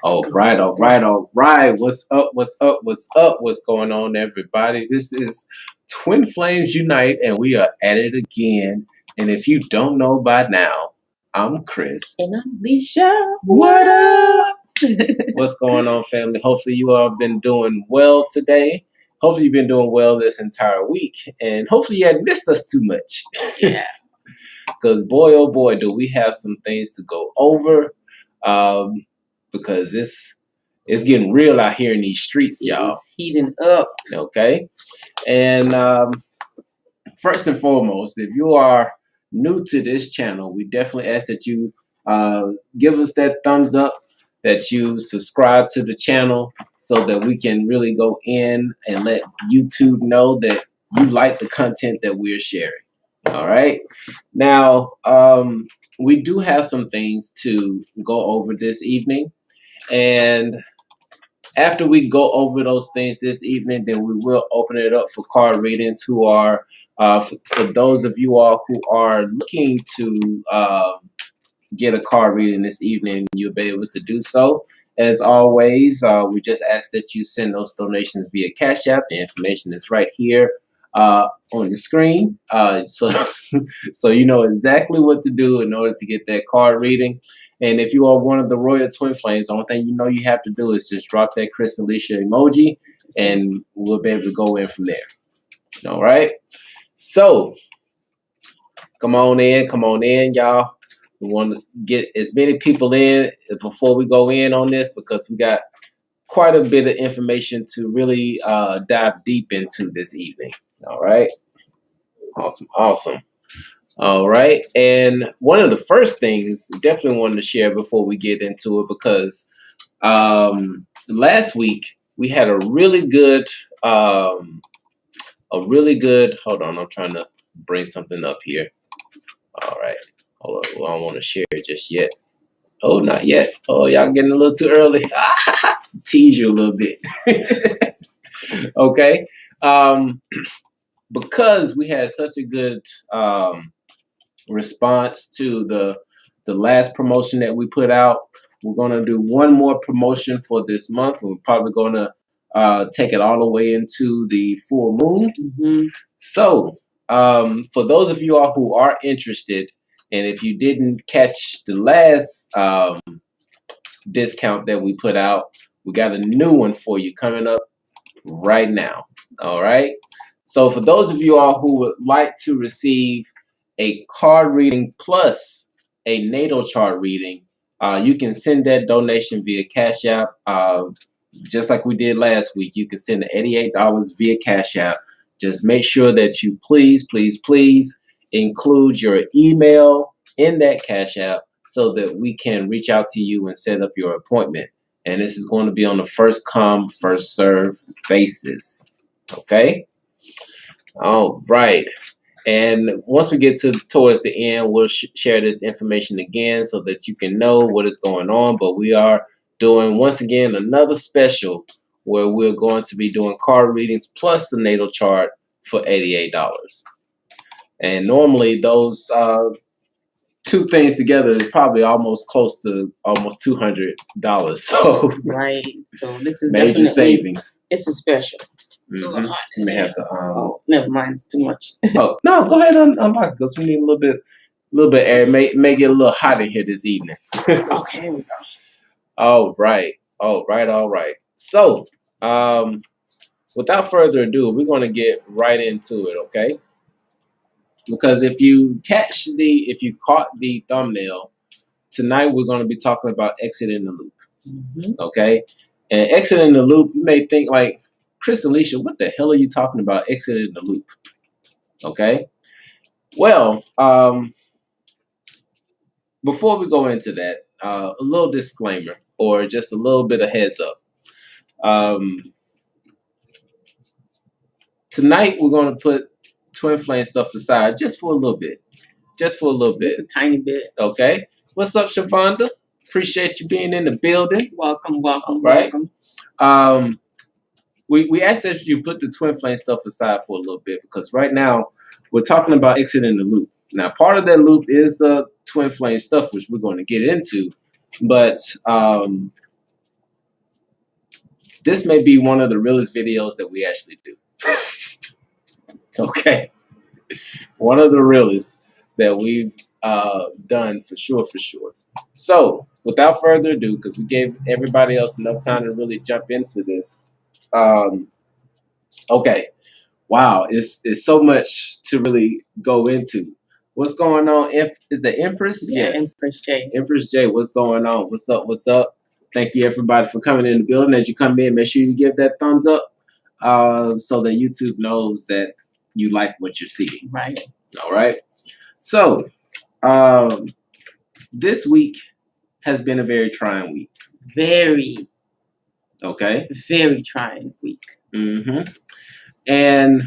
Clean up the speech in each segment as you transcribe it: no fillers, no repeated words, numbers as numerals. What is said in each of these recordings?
All right, all right, all right. What's up? What's up? What's up? What's going on, everybody? This is Twin Flames Unite, and we are at it again. And if you don't know by now, I'm Chris. And I'm Alicia. What up? What's going on, family? Hopefully you all have been doing well today. Hopefully you've been doing well this entire week. And hopefully you hadn't missed us too much. Yeah. Because boy, oh boy, do we have some things to go over. Because it's getting real out here in these streets, y'all. It's heating up. Okay. And first and foremost, if you are new to this channel, we definitely ask that you give us that thumbs up, that you subscribe to the channel so that we can really go in and let YouTube know that you like the content that we're sharing. All right. Now, we do have some things to go over this evening. And after we go over those things this evening, then we will open it up for card readings who are, for those of you all who are looking to get a card reading this evening, you'll be able to do so. As always, we just ask that you send those donations via Cashapp. The information is right here on the screen. So you know exactly what to do in order to get that card reading. And if you are one of the Royal Twin Flames, the only thing you know you have to do is just drop that Chris and Alicia emoji, and we'll be able to go in from there. All right? So, come on in, y'all. We want to get as many people in before we go in on this because we got quite a bit of information to really dive deep into this evening. All right? Awesome, awesome. All right. And one of the first things we definitely wanted to share before we get into it, because last week we had a really good, hold on, I'm trying to bring something up here. All right. Hold on. I don't want to share it just yet. Oh, not yet. Oh, y'all getting a little too early. Tease you a little bit. Okay. Because we had such a good response to the last promotion that we put out, we're going to do one more promotion for this month. We're probably going to take it all the way into the full moon. Mm-hmm. So for those of you all who are interested, and if you didn't catch the last discount that we put out. We got a new one for you coming up right now. All right. So for those of you all who would like to receive a card reading plus a natal chart reading, you can send that donation via Cash App. Just like we did last week, you can send the $88 via Cash App. Just make sure that you please include your email in that Cash App so that we can reach out to you and set up your appointment. And this is going to be on a first come, first serve basis. Okay? All right. And once we get towards the end, we'll share this information again so that you can know what is going on. But we are doing, once again, another special where we're going to be doing card readings plus the natal chart for $88. And normally those two things together is probably almost close to almost $200. So right. So this is major savings. It's a special. Mm-hmm. You may have to. Oh, never mind. It's too much. Oh no, go ahead and unlock it because we need a little bit air. May get a little hot in here this evening. Okay, here we go. All right. So, without further ado, we're going to get right into it, okay? Because if you caught the thumbnail, tonight we're going to be talking about exiting the loop, okay? And exiting the loop, you may think like, Chris and Alicia, what the hell are you talking about exiting the loop? Okay. Well, before we go into that, a little disclaimer or just a little bit of heads up. Tonight we're going to put twin flame stuff aside just for a little bit. Just a tiny bit. Okay. What's up, Shavonda? Appreciate you being in the building. Welcome. Right. We asked that you put the twin flame stuff aside for a little bit because right now we're talking about exiting the loop. Now, part of that loop is twin flame stuff, which we're going to get into, but this may be one of the realest videos that we actually do. Okay, one of the realest that we've done for sure. So, without further ado, because we gave everybody else enough time to really jump into this. Okay, wow, it's so much to really go into. What's going on? Is the Empress? Yeah, Yes. Empress J. Empress J, what's going on? What's up? Thank you everybody for coming in the building. As you come in, make sure you give that thumbs up so that YouTube knows that you like what you're seeing. Right. All right. So this week has been a very trying week. Very. Okay. Very trying week. And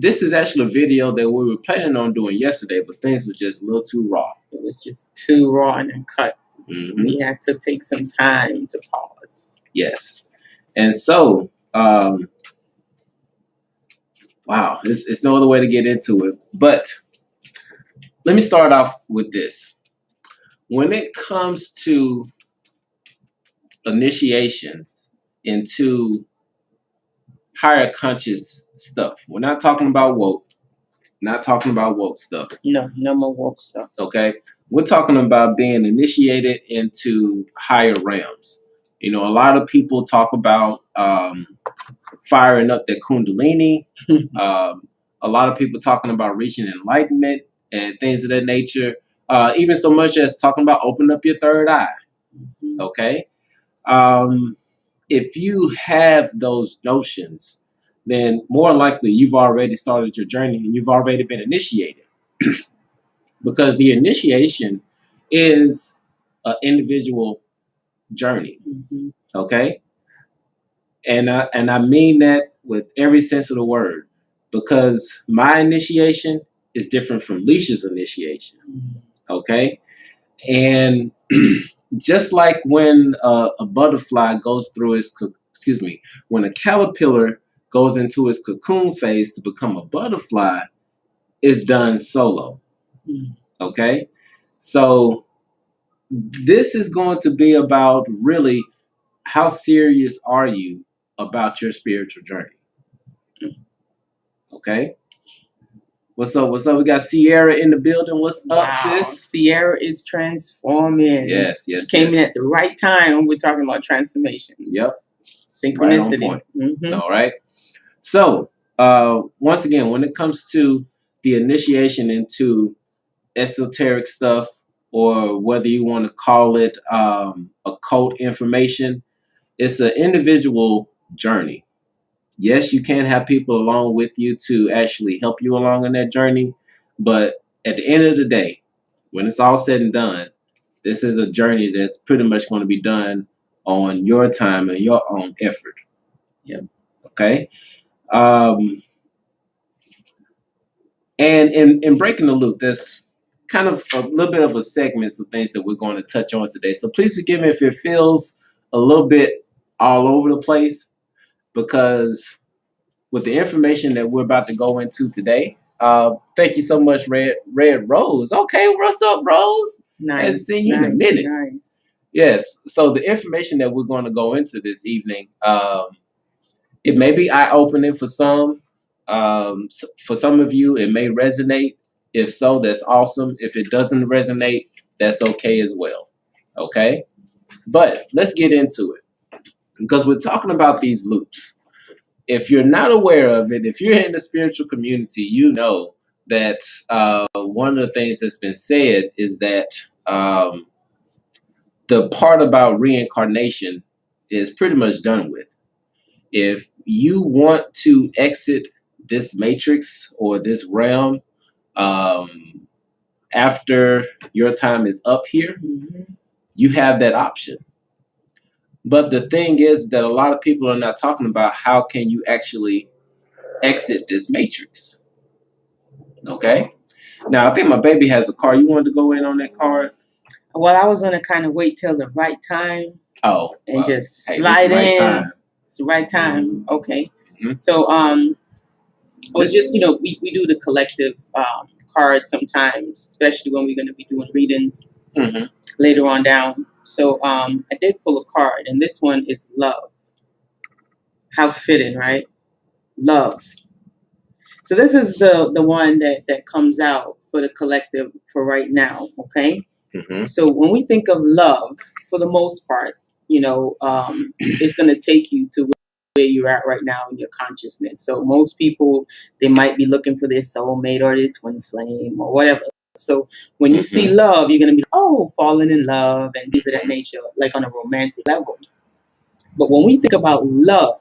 this is actually a video that we were planning on doing yesterday, but things were just a little too raw. It was just too raw and uncut. We had to take some time to pause. Yes. And so, wow, it's no other way to get into it. But let me start off with this. When it comes to initiations into higher conscious stuff, we're not talking about woke. Not talking about woke stuff. No more woke stuff. Okay? We're talking about being initiated into higher realms. You know, a lot of people talk about firing up their kundalini. A lot of people talking about reaching enlightenment and things of that nature. Even so much as talking about open up your third eye. Okay? If you have those notions, then more likely you've already started your journey and you've already been initiated. Because the initiation is an individual journey. Okay? And I mean that with every sense of the word. Because my initiation is different from Leisha's initiation. Okay? And just like when a butterfly goes through when a caterpillar goes into its cocoon phase to become a butterfly, it's done solo. Okay? So this is going to be about really how serious are you about your spiritual journey? Okay? What's up? What's up? We got Sierra in the building. What's up, Wow, sis? Sierra is transforming. Yes, She yes, came in yes. at the right time when we're talking about transformation. Yep. Synchronicity. Right on point. All right. So, once again, when it comes to the initiation into esoteric stuff, or whether you want to call it occult information, it's an individual journey. Yes, you can have people along with you to actually help you along on that journey, but at the end of the day, when it's all said and done, this is a journey that's pretty much going to be done on your time and your own effort. Yep. Okay. And in breaking the loop, there's kind of a little bit of a segment of things that we're going to touch on today. So please forgive me if it feels a little bit all over the place, because with the information that we're about to go into today, thank you so much, Red Rose. Okay, what's up, Rose? Nice. I haven't seen you in a minute. Nice. Yes. So the information that we're going to go into this evening, it may be eye-opening for some. For some of you, it may resonate. If so, that's awesome. If it doesn't resonate, that's okay as well. Okay? But let's get into it, because we're talking about these loops. If you're not aware of it, if you're in the spiritual community, you know that one of the things that's been said is that the part about reincarnation is pretty much done with. If you want to exit this matrix or this realm after your time is up here, you have that option. But the thing is that a lot of people are not talking about how can you actually exit this matrix. Okay? Now, I think my baby has a card. You wanted to go in on that card? Well, I was going to kind of wait till the right time. Oh. And just slide in. Time. It's the right time. Okay. Mm-hmm. So, I was just, we do the collective cards sometimes, especially when we're going to be doing readings later on down. So I did pull a card, and this one is love. How fitting, right? Love. So this is the one that comes out for the collective for right now, okay? So when we think of love, for the most part, it's going to take you to where you're at right now in your consciousness. So most people, they might be looking for their soulmate or their twin flame or whatever. So when you see love, you're going to be, falling in love and things of that nature, like on a romantic level. But when we think about love,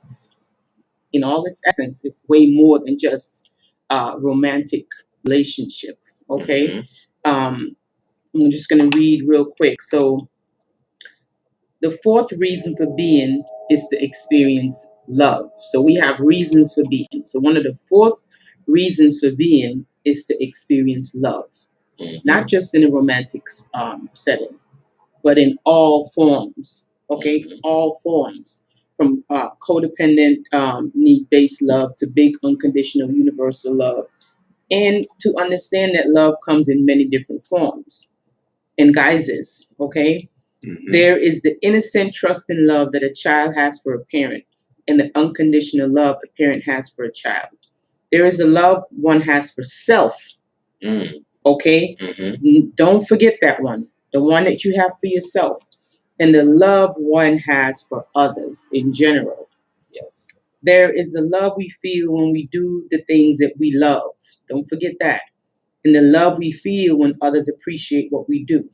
in all its essence, it's way more than just romantic relationship, okay? I'm just going to read real quick. So the fourth reason for being is to experience love. So we have reasons for being. So one of the fourth reasons for being is to experience love, not just in a romantic setting, but in all forms, okay? All forms, from codependent need-based love to big unconditional universal love. And to understand that love comes in many different forms and guises, okay? There is the innocent trust and love that a child has for a parent, and the unconditional love a parent has for a child. There is the love one has for self, okay? Don't forget that one, the one that you have for yourself, and the love one has for others in general. Yes. There is the love we feel when we do the things that we love. Don't forget that. And the love we feel when others appreciate what we do.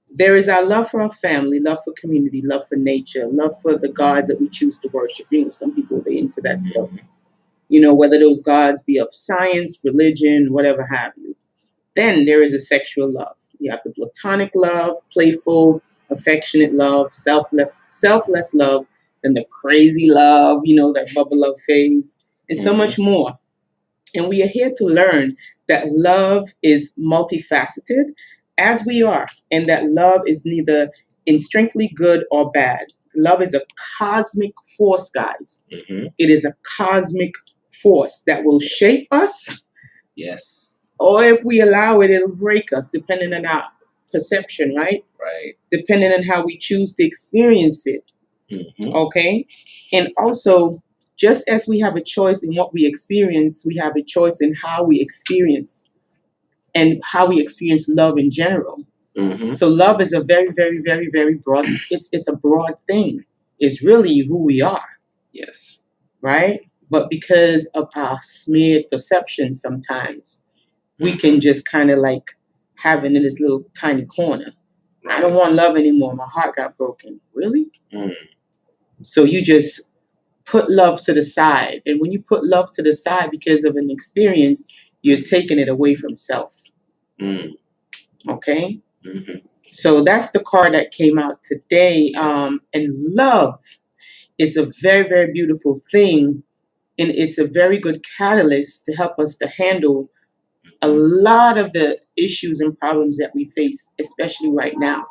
There is our love for our family, love for community, love for nature, love for the gods that we choose to worship. Some people, they into that stuff. Whether those gods be of science, religion, whatever have you. Then there is a sexual love. You have the platonic love, playful, affectionate love, selfless love, then the crazy love, that bubble love phase, and so much more. And we are here to learn that love is multifaceted, as we are, and that love is neither intrinsically good or bad. Love is a cosmic force, guys. It is a cosmic force that will shape us. Yes. Or if we allow it, it'll break us, depending on our perception, right? Right. Depending on how we choose to experience it. Okay? And also, just as we have a choice in what we experience, we have a choice in how we experience and how we experience love in general. Mm-hmm. So love is a very, very, very, very broad. It's a broad thing. It's really who we are. Yes. Right. But because of our smeared perception, sometimes we can just kind of like have it in this little tiny corner. I don't want love anymore. My heart got broken. Really? Mm. So you just put love to the side. And when you put love to the side because of an experience, you're taking it away from self. Mm. Okay? Mm-hmm. So that's the card that came out today. And love is a very, very beautiful thing. And it's a very good catalyst to help us to handle a lot of the issues and problems that we face, especially right now.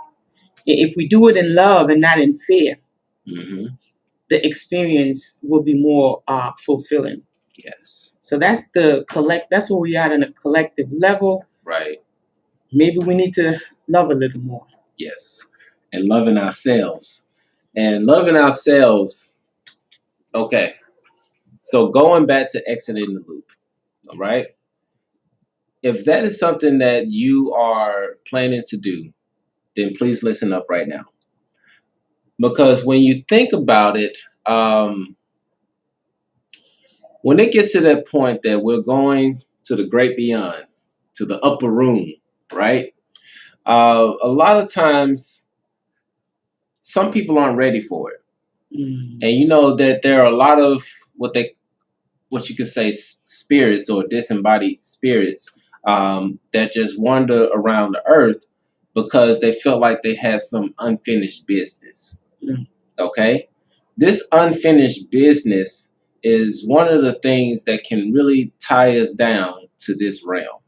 If we do it in love and not in fear, mm-hmm. the experience will be more fulfilling. Yes. So that's that's where we are on a collective level. Right. Maybe we need to love a little more. Yes. And loving ourselves. And loving ourselves. Okay. So going back to exiting the loop. All right. If that is something that you are planning to do, then please listen up right now. Because when you think about it, when it gets to that point that we're going to the great beyond, to the upper room, right? A lot of times, some people aren't ready for it. Mm. And you know that there are a lot of what you could say spirits or disembodied spirits that just wander around the earth because they felt like they had some unfinished business. Mm. Okay? This unfinished business is one of the things that can really tie us down to this realm.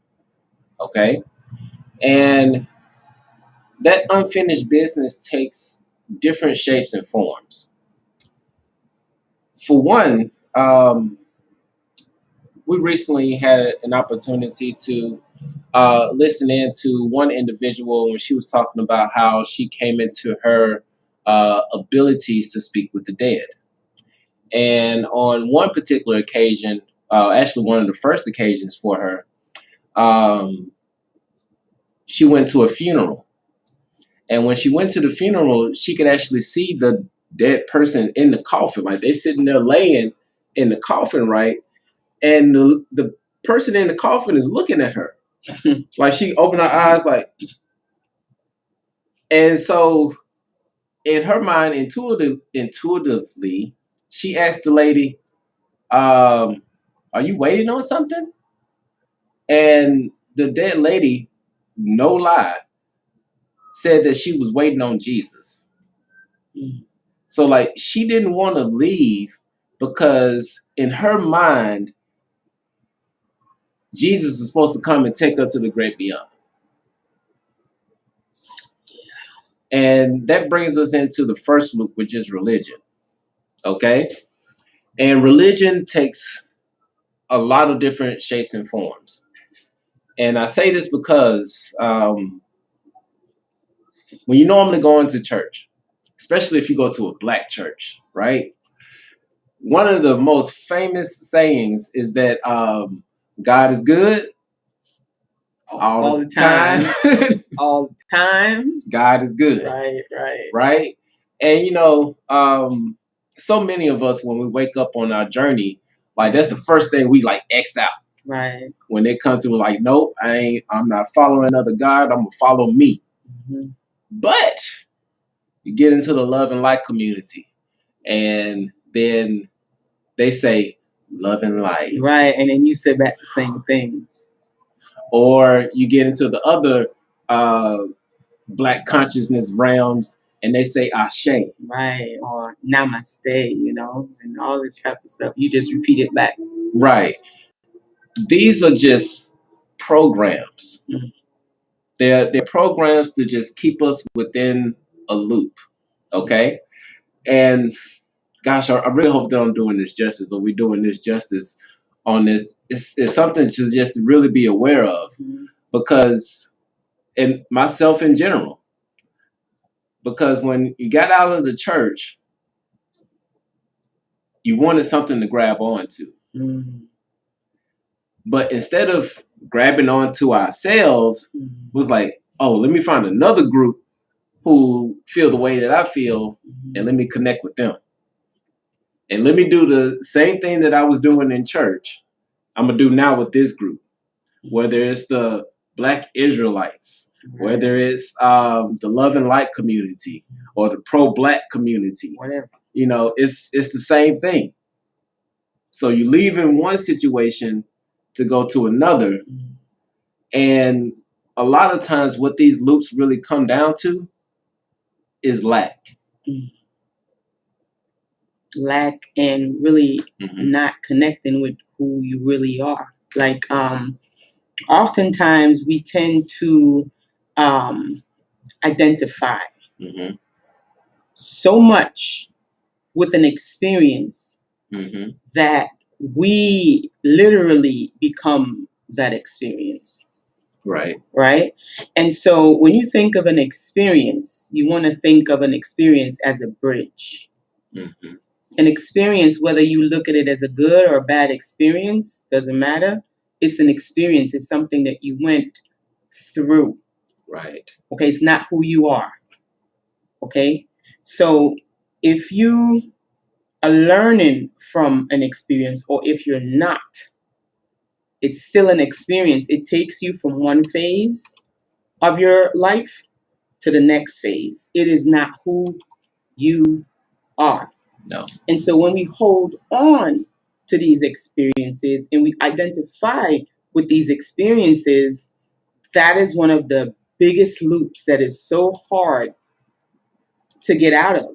Okay? And that unfinished business takes different shapes and forms. For one, we recently had an opportunity to listen in to one individual when she was talking about how she came into her abilities to speak with the dead. And on one particular occasion, actually one of the first occasions for her, she went to a funeral. And when she went to the funeral, she could actually see the dead person in the coffin. Like they're sitting there laying in the coffin, right? And the person in the coffin is looking at her. Like she opened her eyes like, and so in her mind, intuitively, she asked the lady, are you waiting on something? And the dead lady, no lie, said that she was waiting on Jesus. Mm. So like she didn't want to leave because in her mind, Jesus is supposed to come and take her to the great beyond. And that brings us into the first loop, which is religion. Okay? And religion takes a lot of different shapes and forms. And I say this because when you normally go into church, especially if you go to a black church, right? One of the most famous sayings is that God is good all the time. All the time. God is good. Right? And you know, so many of us when we wake up on our journey, like that's the first thing we like X out. Right. When it comes to like, nope, I'm not following another God, I'm gonna follow me. Mm-hmm. But you get into the love and light community, and then they say love and light. Right, and then you say back the same thing. Or you get into the other black consciousness realms and they say Ashe. Right, or Namaste, you know, and all this type of stuff. You just repeat it back. Right. These are just programs. Mm-hmm. They're programs to just keep us within a loop. Okay? And gosh, I really hope that I'm doing this justice, or we're doing this justice on this. It's something to just really be aware of. Mm-hmm. Because, and myself in general, because when you got out of the church, you wanted something to grab onto. Mm-hmm. But instead of grabbing onto ourselves, was like, oh, let me find another group who feel the way that I feel, and let me connect with them. And let me do the same thing that I was doing in church. I'm going to do now with this group, whether it's the Black Israelites, whether it's the Love and Light community or the pro-Black community. Whatever. You know, it's the same thing. So you leave in one situation to go to another. And a lot of times what these loops really come down to is lack. Lack and really not connecting with who you really are. Like, oftentimes we tend to identify so much with an experience that we literally become that experience. Right. And so when you think of an experience, you want to think of an experience as a bridge. An experience, whether you look at it as a good or bad experience, doesn't matter. It's an experience. It's something that you went through. Right. Okay. It's not who you are. Okay. So if you are learning from an experience, or if you're not, it's still an experience. It takes you from one phase of your life to the next phase. It is not who you are. No. And so when we hold on to these experiences and we identify with these experiences, that is one of the biggest loops that is so hard to get out of.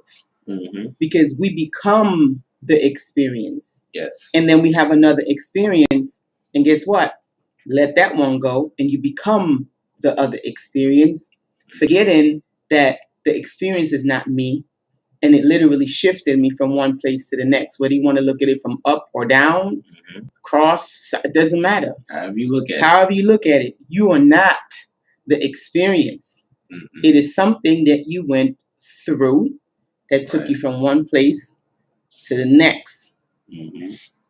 Because we become the experience. Yes. And then we have another experience. And guess what? Let that one go and you become the other experience, forgetting that the experience is not me. And it literally shifted me from one place to the next. Whether you want to look at it from up or down, cross, it doesn't matter. However you look at it, you are not the experience. It is something that you went through that took you from one place to the next.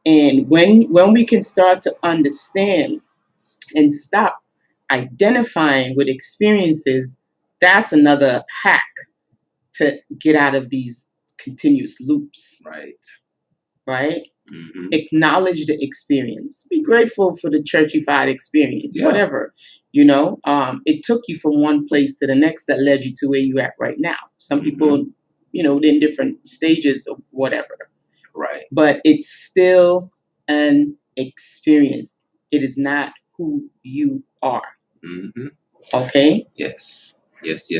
And when we can start to understand and stop identifying with experiences, that's another hack to get out of these continuous loops. Right? Acknowledge the experience. Be grateful for the churchified experience, whatever. You know, it took you from one place to the next that led you to where you're at right now. Some people, you know, in different stages of whatever. Right. But it's still an experience. It is not who you are. Okay? Yes.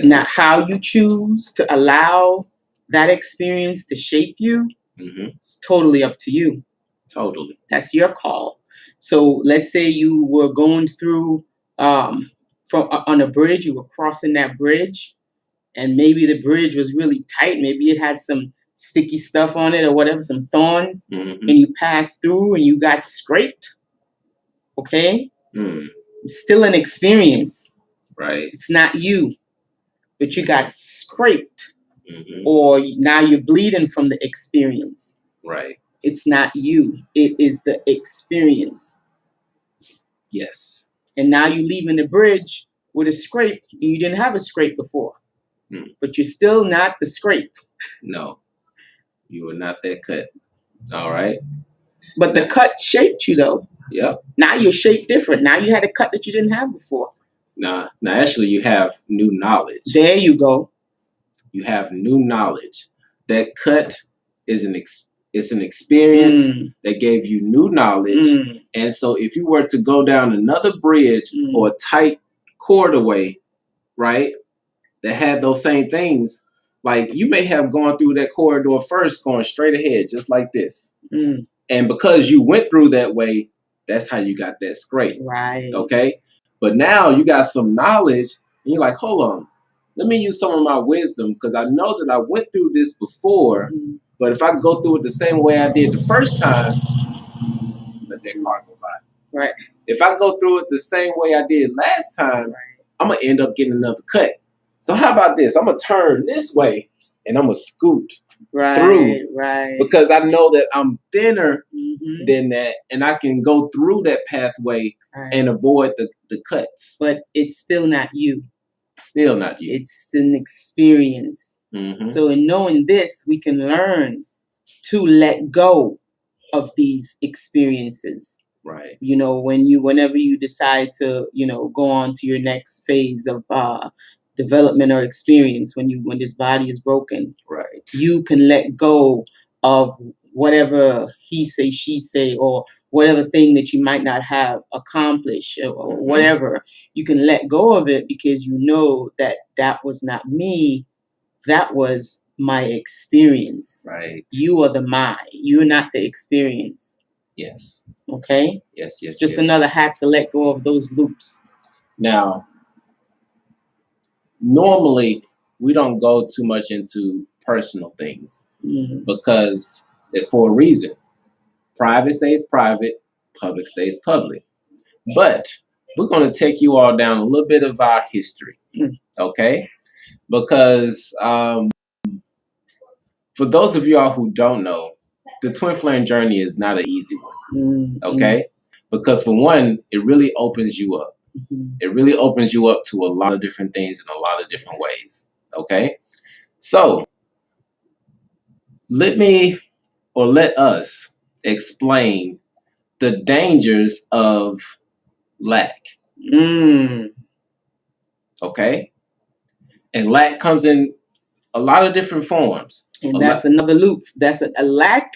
Now, how you choose to allow that experience to shape you, it's totally up to you. Totally. That's your call. So let's say you were going through on a bridge, you were crossing that bridge, and maybe the bridge was really tight. Maybe it had some sticky stuff on it or whatever, some thorns, and you passed through and you got scraped. Okay? It's still an experience. Right. It's not you, but you got scraped. Or now you're bleeding from the experience. Right. It's not you. It is the experience. Yes. And now you're leaving the bridge with a scrape, and you didn't have a scrape before. But you're still not the scrape. No. You are not that cut. All right. But the cut shaped you, though. Yep. Now you're shaped different. Now you had a cut that you didn't have before. Now actually you have new knowledge. There you go. You have new knowledge. That cut is an experience that gave you new knowledge. And so if you were to go down another bridge or a tight corridor, right, that had those same things, like you may have gone through that corridor first, going straight ahead, just like this. And because you went through that way, that's how you got that scrape. Right. Okay? But now you got some knowledge, and you're like, hold on. Let me use some of my wisdom, because I know that I went through this before, but if I go through it the same way I did the first time, let that car go by. Right. If I go through it the same way I did last time, I'm going to end up getting another cut. So how about this? I'm going to turn this way, and I'm going to scoot through. Right. Because I know that I'm thinner than that, and I can go through that pathway and avoid the cuts. But it's still not you. Still not you. It's an experience. So in knowing this, we can learn to let go of these experiences. Right. You know, whenever you decide to, go on to your next phase of development or experience, when this body is broken, right, you can let go of whatever he say, she say, or whatever thing that you might not have accomplished or whatever. You can let go of it because you know that was not me. That was my experience. Right. You are the my. You're not the experience. Yes. Okay? Yes. It's just another hack to let go of those loops. Now, normally we don't go too much into personal things because it's for a reason. Private stays private, public stays public. But we're going to take you all down a little bit of our history, okay? Because for those of y'all who don't know, the twin flame journey is not an easy one, okay? Because for one, it really opens you up. It really opens you up to a lot of different things in a lot of different ways, okay? So let us explain the dangers of lack. Okay? And lack comes in a lot of different forms. And that's another loop. That's a lack.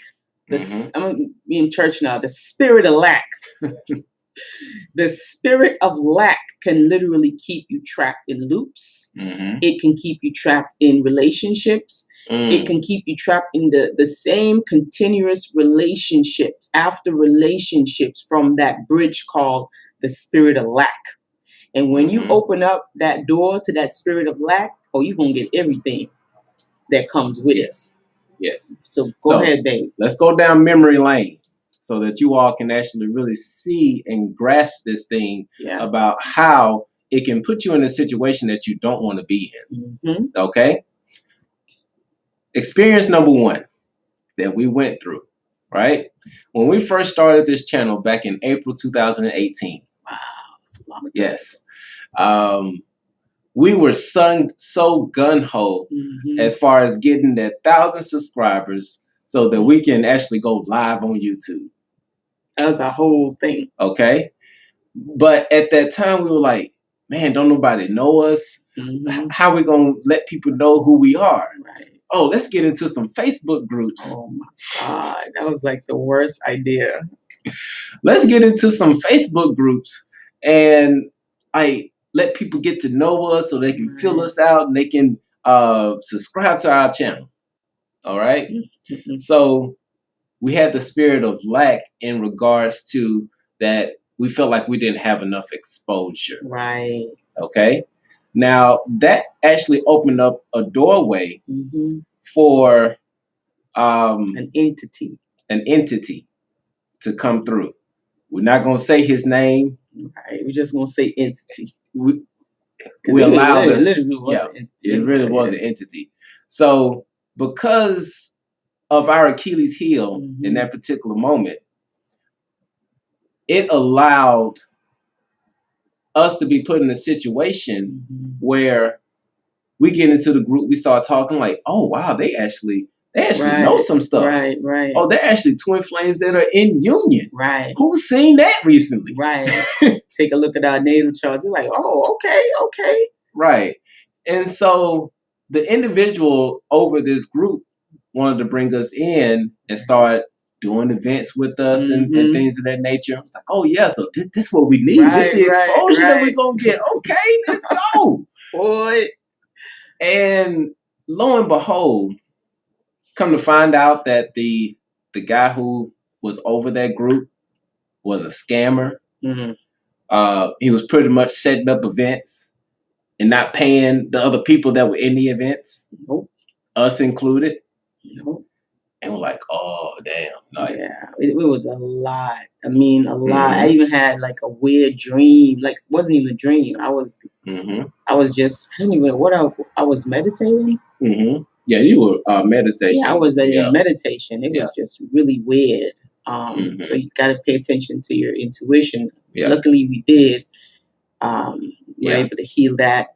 I'm in church now. The spirit of lack. The spirit of lack can literally keep you trapped in loops. It can keep you trapped in relationships. It can keep you trapped in the same continuous relationships after relationships from that bridge called the spirit of lack. And when you open up that door to that spirit of lack, you're going to get everything that comes with it. Yes. So go ahead, babe. Let's go down memory lane so that you all can actually really see and grasp this thing about how it can put you in a situation that you don't want to be in. Okay? Experience number one that we went through, right? When we first started this channel back in April 2018. Wow. That's a long time. Yes. We were so gun-ho as far as getting that 1,000 subscribers so that we can actually go live on YouTube. That was a whole thing. Okay? But at that time, we were like, man, don't nobody know us. How are we going to let people know who we are? Right. Oh, let's get into some Facebook groups. Oh, my God. That was like the worst idea. Let's get into some Facebook groups and let people get to know us so they can fill us out and they can subscribe to our channel. All right. So we had the spirit of lack in regards to that. We felt like we didn't have enough exposure. Right. Okay. Now that actually opened up a doorway for an entity to come through. We're not going to say his name. Right. We're just going to say entity. We allowed it. Literally It really was an entity. So because of our Achilles heel in that particular moment, it allowed us to be put in a situation where we get into the group, we start talking like, oh wow, they actually know some stuff. Right. Oh, they're actually twin flames that are in union. Right. Who's seen that recently? Right. Take a look at our natal charts. You're like, oh, okay. Right. And so the individual over this group wanted to bring us in and start doing events with us and things of that nature. I was like, oh yeah, so this is what we need. This is the exposure that we're going to get. Okay, let's go. Boy. And lo and behold, come to find out that the guy who was over that group was a scammer. He was pretty much setting up events and not paying the other people that were in the events, us included. And we're like, oh, damn. It was a lot. I mean, a lot. I even had like a weird dream. Like, it wasn't even a dream. I was just, I don't even know what I was meditating. Yeah, you were meditation. Yeah, I was in meditation. It was just really weird. So you got to pay attention to your intuition. Yeah. Luckily, we did. We're able to heal that,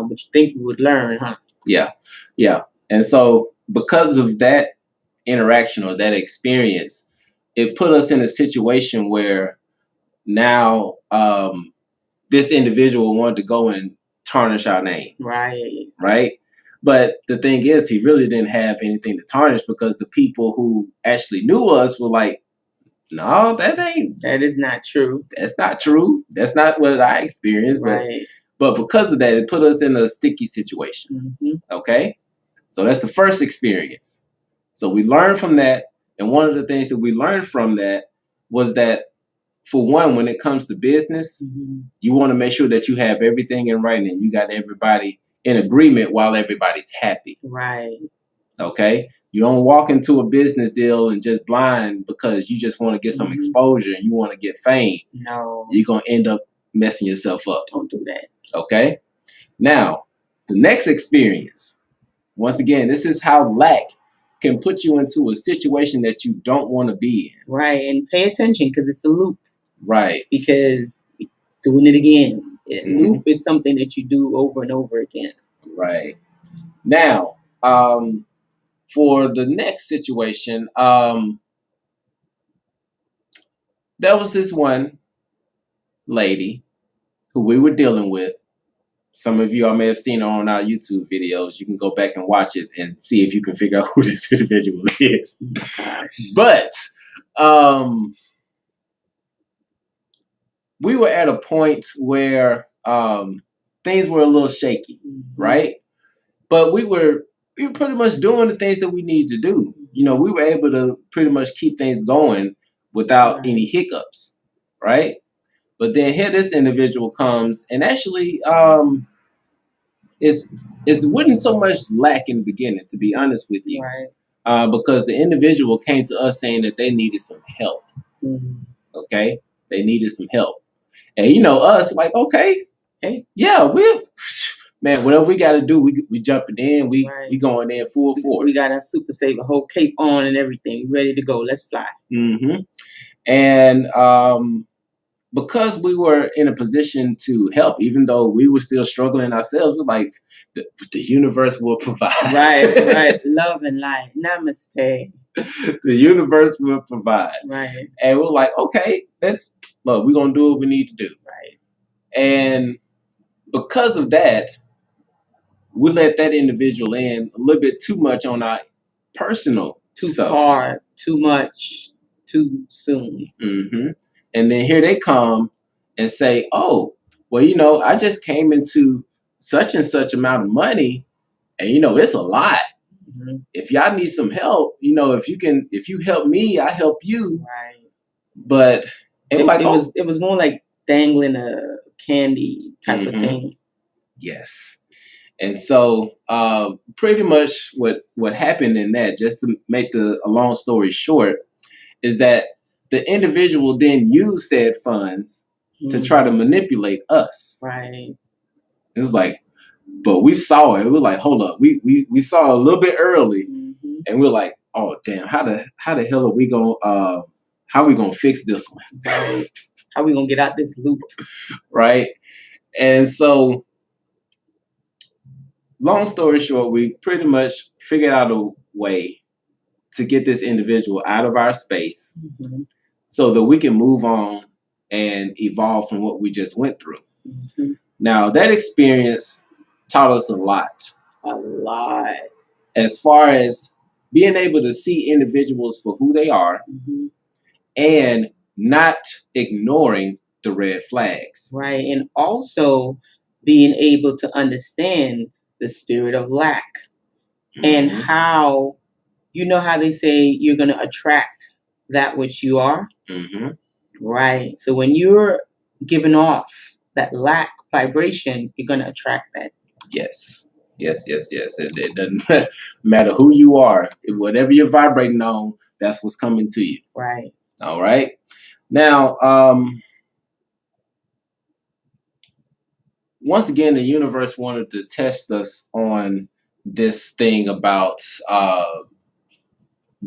which you think we would learn, huh? Yeah, yeah. And so because of that interaction or that experience, it put us in a situation where now this individual wanted to go and tarnish our name. Right. Right. But the thing is, he really didn't have anything to tarnish because the people who actually knew us were like, no, that is not true. That's not true. That's not what I experienced. Right. But because of that, it put us in a sticky situation. Okay. So that's the first experience. So we learned from that. And one of the things that we learned from that was that, for one, when it comes to business, you want to make sure that you have everything in writing and you got everybody in agreement while everybody's happy. Right. Okay. You don't walk into a business deal and just blind because you just want to get some exposure and you want to get fame. No. You're going to end up messing yourself up. Don't do that. Okay. Now, the next experience, once again, this is how lack can put you into a situation that you don't want to be in. Right. And pay attention because it's a loop. Right. Because doing it again. Loop is something that you do over and over again. Right. Now, for the next situation, there was this one lady who we were dealing with. Some of you, I may have seen her on our YouTube videos. You can go back and watch it and see if you can figure out who this individual is. But we were at a point where things were a little shaky, right? But we were pretty much doing the things that we need to do. You know, we were able to pretty much keep things going without any hiccups, right? But then here this individual comes and actually it wasn't so much lack in the beginning, to be honest with you. Right. Because the individual came to us saying that they needed some help. Okay? They needed some help. And you know, us like, okay, hey, yeah, man, whatever we got to do, we jumping in, we going in full force. We got our Super Saver whole cape on and everything, ready to go. Let's fly. And because we were in a position to help, even though we were still struggling ourselves, like the universe will provide. Right. Love and light. Namaste. The universe will provide. Right. And we're like, okay, we're gonna do what we need to do. Right. And because of that, we let that individual in a little bit too much on our personal stuff. Too far, too much, too soon. And then here they come and say, oh, well, you know, I just came into such and such amount of money, and you know, it's a lot. If y'all need some help, you know, if you help me, I help you. Right. But it was more like dangling a candy type of thing. Yes. And so pretty much what happened in that, just to make a long story short, is that the individual then used said funds to try to manipulate us. Right. It was like, but we saw it. We were like, hold up. We saw it a little bit early, and we're like, oh damn, how the hell are we gonna how are we gonna fix this one? Right. How are we gonna get out this loop? Right. And so, long story short, we pretty much figured out a way to get this individual out of our space so that we can move on and evolve from what we just went through. Now, that experience taught us a lot. A lot. As far as being able to see individuals for who they are and not ignoring the red flags. Right. And also being able to understand the spirit of lack and how, you know how they say you're going to attract that which you are? Right. So when you're giving off that lack vibration, you're going to attract that. Yes. It doesn't matter who you are. Whatever you're vibrating on, that's what's coming to you. Right. All right. Now, once again, the universe wanted to test us on this thing about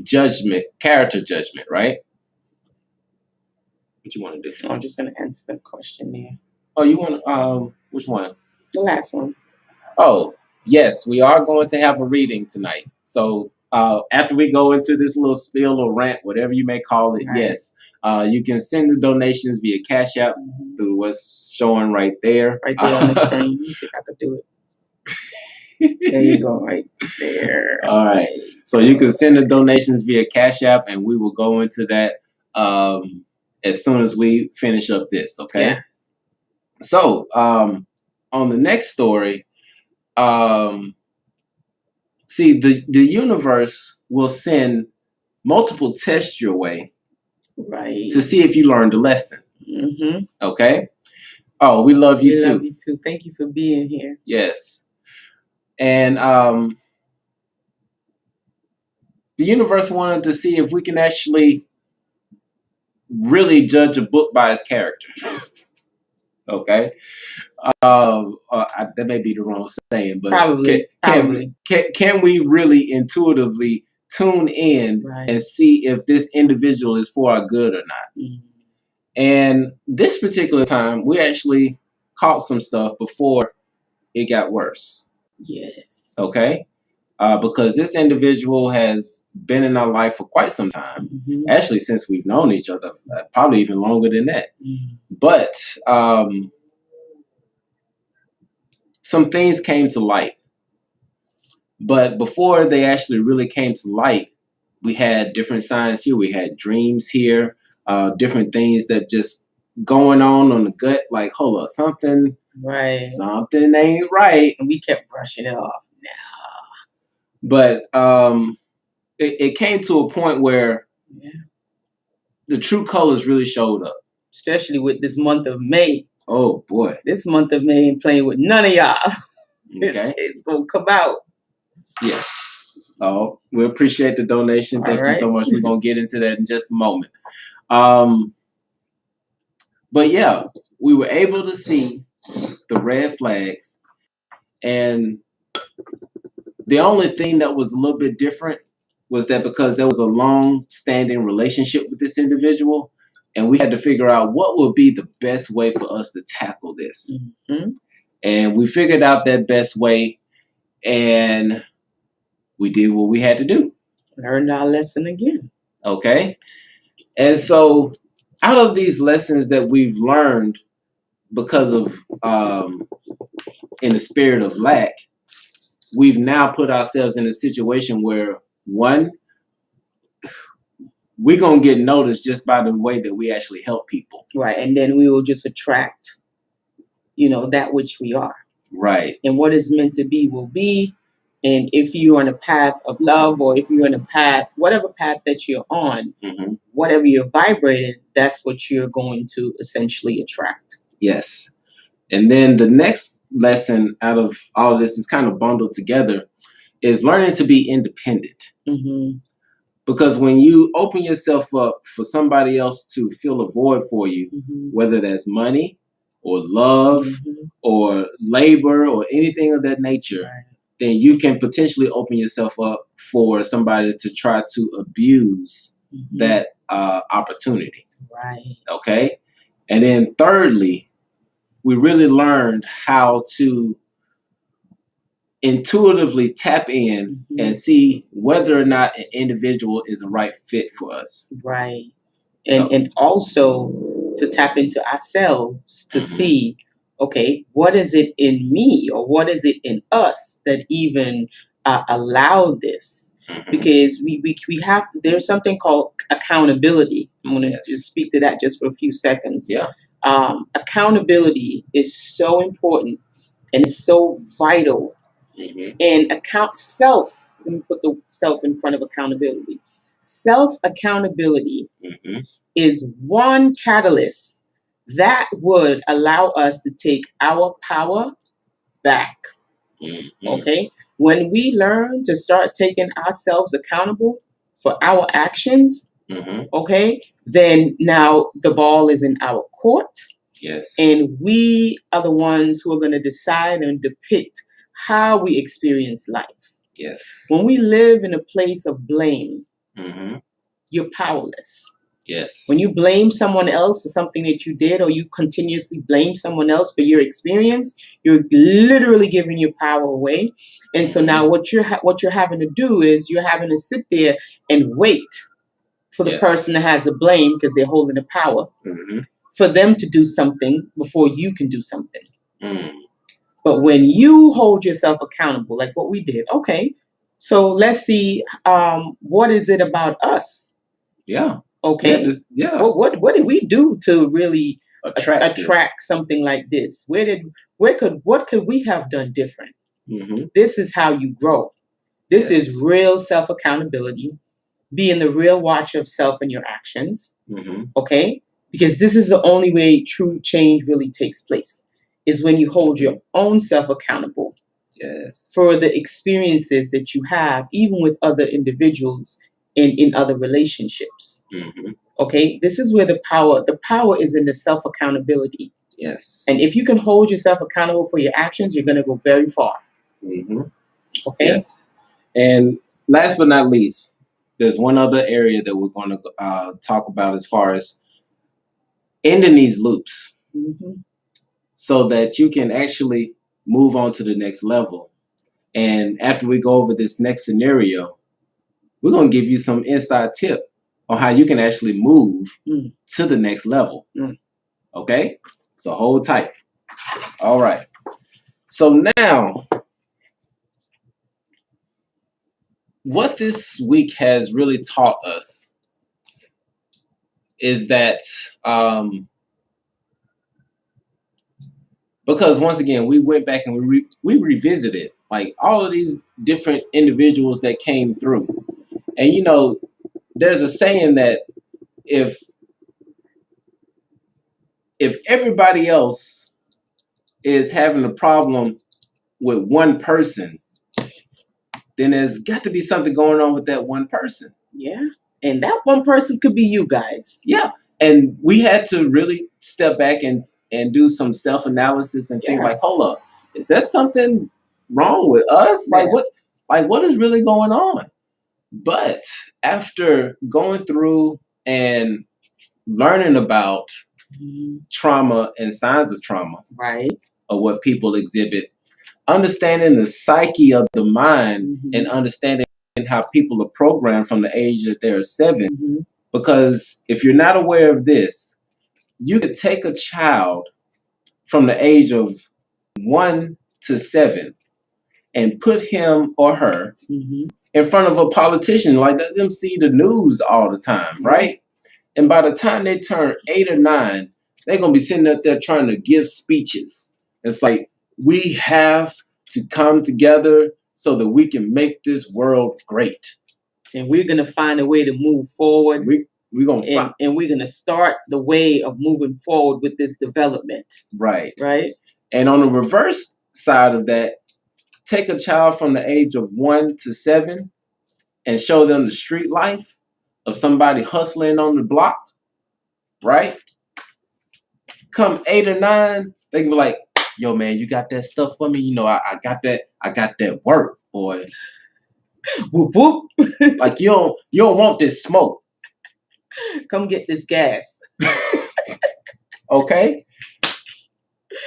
judgment, character judgment, right? What you want to do? I'm just going to answer the question there. Oh, you want which one? The last one. Oh, yes, we are going to have a reading tonight. So after we go into this little spiel or rant, whatever you may call it, Right. yes, you can send the donations via Cashapp through what's showing right there. Right there on the screen. Let me see if I could do it. There you go, right there. All right. So you can send the donations via Cashapp, and we will go into that as soon as we finish up this, okay? Yeah. So on the next story, see, the universe will send multiple tests your way Right. to see if you learned a lesson. Mm-hmm. Okay? Oh, we love you too. Love you too. Thank you for being here. Yes. And the universe wanted to see if we can actually really judge a book by its character. Okay? That may be the wrong saying, but Probably. Can we really intuitively tune in and see if this individual is for our good or not? Mm-hmm. And this particular time, we actually caught some stuff before it got worse. Yes. Okay? Because this individual has been in our life for quite some time. Mm-hmm. Actually, since we've known each other, probably even longer than that. Mm-hmm. But some things came to light. But before they actually really came to light, we had different signs here. We had dreams here, different things that just going on the gut. Like, hold up, something ain't right. And we kept brushing it off. But it came to a point where the true colors really showed up. Especially with this month of May. Oh, boy. This month of May ain't playing with none of y'all. Okay. It's going to come out. Yes. Oh, we appreciate the donation. Thank you so much. We're going to get into that in just a moment. But yeah, we were able to see the red flags. And the only thing that was a little bit different was that because there was a long-standing relationship with this individual, and we had to figure out what would be the best way for us to tackle this. Mm-hmm. And we figured out that best way, and we did what we had to do. Learned our lesson again. Okay? And so out of these lessons that we've learned because of in the spirit of lack, we've now put ourselves in a situation where, one, we're going to get noticed just by the way that we actually help people. Right. And then we will just attract, that which we are. Right. And what is meant to be will be. And if you're on a path of love, or if you're on a path, whatever path that you're on, mm-hmm. whatever you're vibrating, that's what you're going to essentially attract. Yes. And then the next lesson out of all of this is kind of bundled together is learning to be independent. Mm-hmm. Because when you open yourself up for somebody else to fill a void for you, mm-hmm. whether that's money or love mm-hmm. or labor or anything of that nature, right. then you can potentially open yourself up for somebody to try to abuse mm-hmm. that opportunity. Right. Okay? And then thirdly, we really learned how to intuitively tap in mm-hmm. and see whether or not an individual is a right fit for us. Right. And also to tap into ourselves to mm-hmm. see, okay, what is it in me or what is it in us that even allowed this? Mm-hmm. Because we have, there's something called accountability. I'm going to just speak to that just for a few seconds. Yeah. Accountability is so important and it's so vital. Mm-hmm. And let me put the self in front of accountability. Self-accountability mm-hmm. is one catalyst that would allow us to take our power back. Mm-hmm. Okay? When we learn to start taking ourselves accountable for our actions, mm-hmm. okay, then now the ball is in our court. Yes. And we are the ones who are going to decide and depict how we experience life. Yes. When we live in a place of blame, Mm-hmm. you're powerless. Yes. When you blame someone else for something that you did, or you continuously blame someone else for your experience, you're literally giving your power away. And so now what you're having to do is you're having to sit there and wait for the person that has the blame, because they're holding the power, for them to do something before you can do something. But when you hold yourself accountable, like what we did, okay, so let's see, what is it about us? Yeah. Okay. Yeah. What did we do to really attract something like this? What could we have done different? This is how you grow. This is real self accountability, being the real watcher of self and your actions. Okay, because this is the only way true change really takes place, is when you hold your own self accountable. For the experiences that you have, even with other individuals in other relationships. Okay, this is where the power is in the self accountability. And if you can hold yourself accountable for your actions, you're going to go very far. Okay. And last but not least, there's one other area that we're going to talk about as far as ending these loops, so that you can actually move on to the next level. And after we go over this next scenario, we're going to give you some inside tip on how you can actually move to the next level. Okay? So hold tight. All right. So now, what this week has really taught us is that, because once again, we went back and we revisited like all of these different individuals that came through. And you know, there's a saying that if everybody else is having a problem with one person, then there's got to be something going on with that one person. Yeah. And that one person could be you guys. Yeah. And we had to really step back and do some self-analysis and think like, hold up, is there something wrong with us? Like what is really going on? But after going through and learning about trauma and signs of trauma, of what people exhibit, understanding the psyche of the mind, and understanding how people are programmed from the age that they're 7. Because if you're not aware of this, you could take a child from the age of 1 to 7 and put him or her in front of a politician, like let them see the news all the time, right? And by the time they turn 8 or 9, they're going to be sitting up there trying to give speeches. It's like, we have to come together so that we can make this world great. And we're going to find a way to move forward. We're going to and we're going to start the way of moving forward with this development. Right. Right. And on the reverse side of that, take a child from the age of 1 to 7 and show them the street life of somebody hustling on the block, right? Come 8 or 9, they can be like, yo, man, you got that stuff for me? You know, I got that work, boy. Whoop, whoop. Like, you don't want this smoke. Come get this gas. Okay?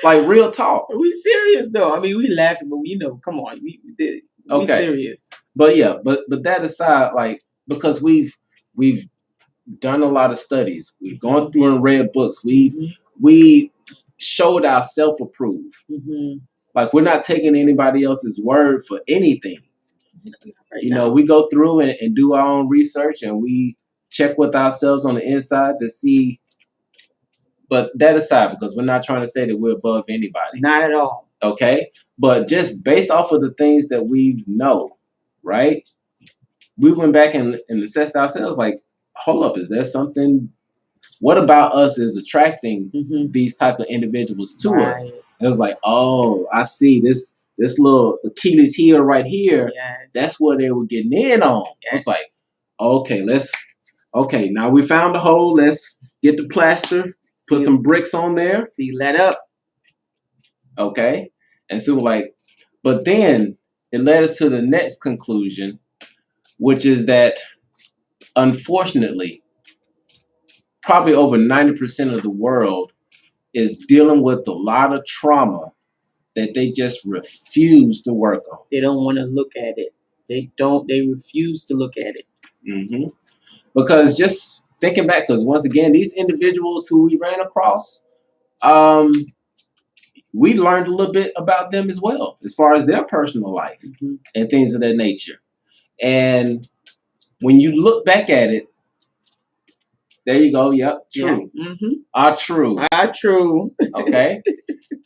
Like, real talk. We serious, though. I mean, we laughing, but we know, come on. We serious. But yeah, but that aside, like, because we've done a lot of studies. We've gone through and read books. We showed our self-approve. Like, we're not taking anybody else's word for anything. You know, we go through and do our own research, and we check with ourselves on the inside to see. But that aside, because we're not trying to say that we're above anybody. Not at all. Okay? But just based off of the things that we know, right? We went back and assessed ourselves like, hold up, is there something? What about us is attracting these type of individuals to us? And it was like, oh, I see this little Achilles heel right here. That's what they were getting in on. It's like, okay, now we found the hole. Let's get the plaster, put some bricks on there. See, let up. Okay. And so like, But then it led us to the next conclusion, which is that, unfortunately, probably over 90% of the world is dealing with a lot of trauma that they just refuse to work on. They don't want to look at it. They refuse to look at it. Mm-hmm. Because just thinking back, because once again, these individuals who we ran across, we learned a little bit about them as well, as far as their personal life and things of that nature. And when you look back at it, there you go. Yep, true. Yeah. Are true. Okay.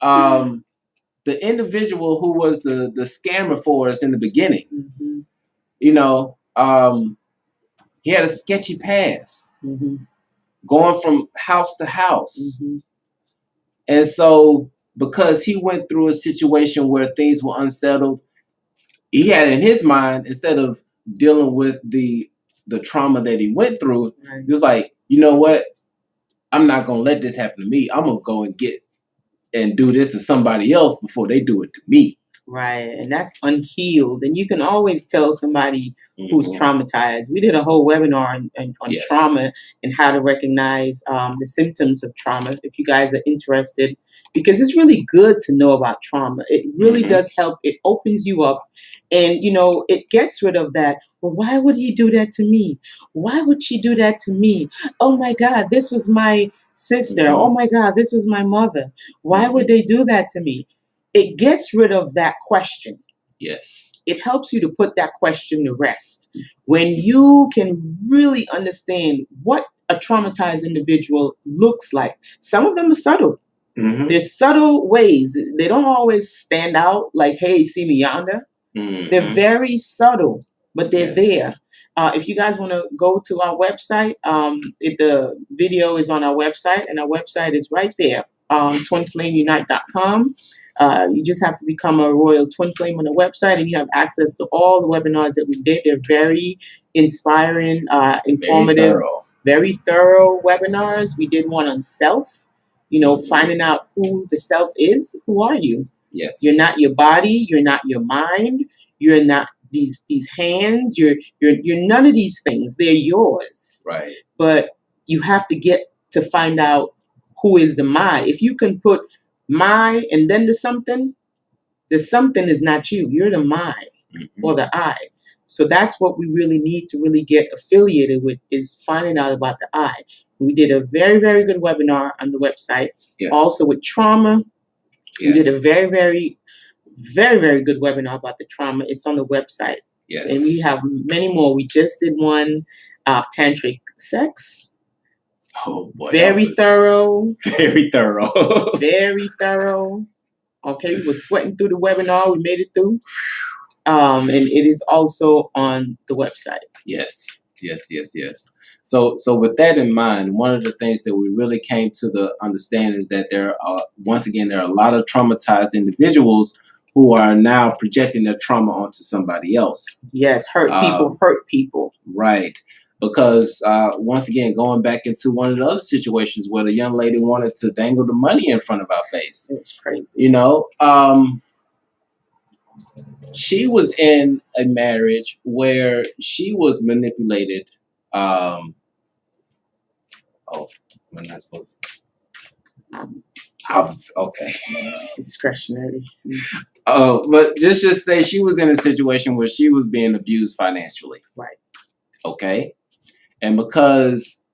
The individual who was the scammer for us in the beginning, you know, he had a sketchy past, going from house to house. And so, because he went through a situation where things were unsettled, he had in his mind, instead of dealing with the trauma that he went through, he was like, you know what? I'm not going to let this happen to me. I'm going to go and get and do this to somebody else before they do it to me. Right. And that's unhealed. And you can always tell somebody who's traumatized. We did a whole webinar on trauma and how to recognize the symptoms of trauma, if you guys are interested, because it's really good to know about trauma. It really does help. It opens you up, and, you know, it gets rid of that. Well, why would he do that to me? Why would she do that to me? Oh my God, this was my sister. Oh my God, this was my mother. Why would they do that to me? It gets rid of that question. Yes. It helps you to put that question to rest. When you can really understand what a traumatized individual looks like. Some of them are subtle. There's subtle ways. They don't always stand out like, hey, see me yonder. They're very subtle, but they're there. If you guys want to go to our website, the video is on our website, and our website is right there, twinflamesunite.com. You just have to become a Royal Twin Flame on the website, and you have access to all the webinars that we did. They're very inspiring, informative, very thorough webinars. We did one on self, you know, finding out who the self is. Who are you? Yes. You're not your body. You're not your mind. You're not these hands. You're none of these things. They're yours. Right. But you have to get to find out who is the my. If you can put my and then the something is not you. You're the my or the I. So that's what we really need to really get affiliated with, is finding out about the I. We did a very, very good webinar on the website. Also with trauma. We did a very, very, very, very good webinar about the trauma. It's on the website. Yes. And we have many more. We just did one, tantric sex. Oh boy. Very thorough. Very thorough. Very thorough. Okay, we were sweating through the webinar. We made it through. And it is also on the website. Yes. So with that in mind, one of the things that we really came to the understand is that there are a lot of traumatized individuals who are now projecting their trauma onto somebody else. Yes, hurt people. Right. Because once again, going back into one of the other situations where the young lady wanted to dangle the money in front of our face. It was crazy. You know, she was in a marriage where she was manipulated. I'm not supposed to. Okay. Discretionary. But just say she was in a situation where she was being abused financially. Right. Okay. And because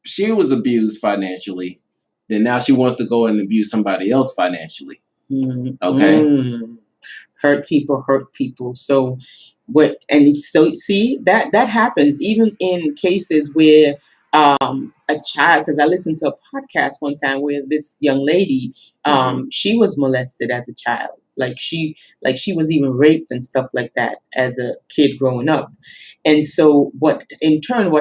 she was abused financially, then now she wants to go and abuse somebody else financially. Okay. Hurt people. So see that happens even in cases where a child, because I listened to a podcast one time where this young lady, she was molested as a child. Like she was even raped and stuff like that as a kid growing up. And so what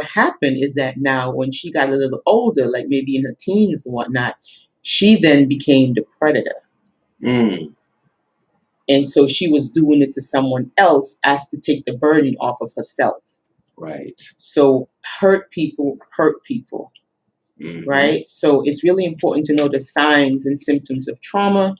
happened is that now when she got a little older, like maybe in her teens and whatnot, she then became the predator. And so she was doing it to someone else as to take the burden off of herself. Right. So hurt people. right? So it's really important to know the signs and symptoms of trauma,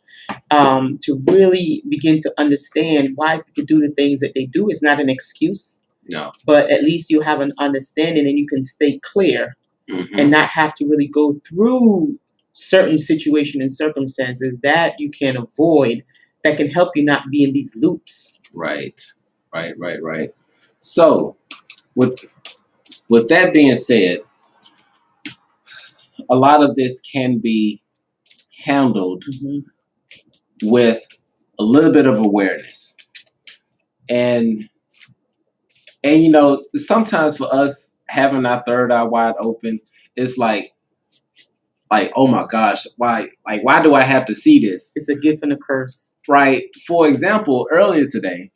to really begin to understand why people do the things that they do. It's not an excuse. No. But at least you have an understanding and you can stay clear and not have to really go through certain situations and circumstances that you can avoid that can help you not be in these loops. Right. So, with that being said, a lot of this can be handled with a little bit of awareness. And you know, sometimes for us having our third eye wide open, it's like, oh my gosh, why do I have to see this? It's a gift and a curse. Right. For example, earlier today,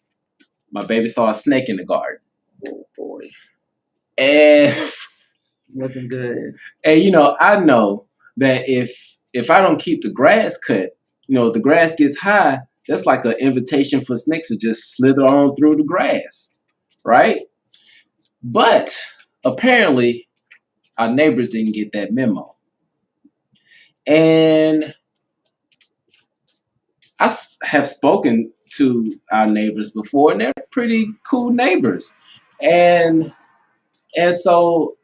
my baby saw a snake in the garden. Oh boy. And wasn't good. And you know, I know that if I don't keep the grass cut, you know, the grass gets high, that's like an invitation for snakes to just slither on through the grass. Right? But apparently our neighbors didn't get that memo. And I have spoken to our neighbors before, and they're pretty cool neighbors. And so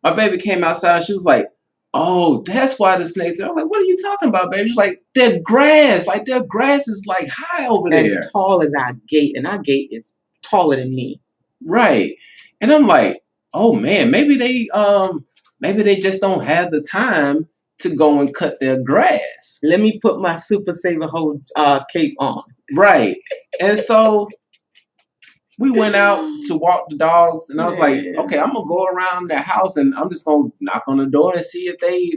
my baby came outside and she was like, "Oh, that's why the snakes are." I'm like, "What are you talking about, baby?" She's like, "Their grass. Like their grass is like high over there. As tall as our gate, and our gate is taller than me." Right. And I'm like, "Oh man, maybe they just don't have the time to go and cut their grass. Let me put my Super Saver Hold cape on." Right. And so we went out to walk the dogs, and I was like, "Okay, I'm gonna go around their house and I'm just gonna knock on the door and see if they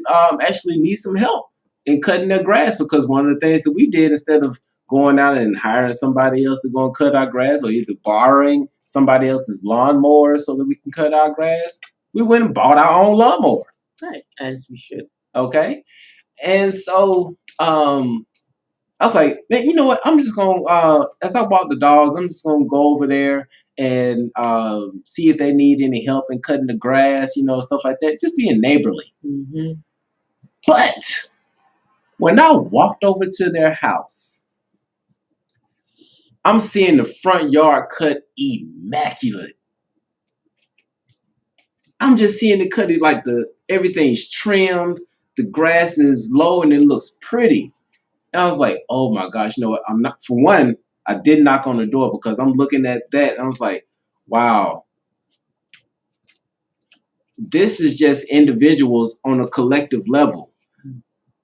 actually need some help in cutting their grass." Because one of the things that we did, instead of going out and hiring somebody else to go and cut our grass, or either borrowing somebody else's lawnmower so that we can cut our grass, we went and bought our own lawnmower. Right, as we should. Okay, and so I was like, "Man, you know what? I'm just going to, as I walk the dogs, I'm just going to go over there and see if they need any help in cutting the grass, you know, stuff like that. Just being neighborly." But when I walked over to their house, I'm seeing the front yard cut immaculate. I'm just seeing it cut, like everything's trimmed, the grass is low, and it looks pretty. And I was like, "Oh my gosh, you know what? I'm not." For one, I did knock on the door because I'm looking at that and I was like, "Wow, this is just individuals on a collective level."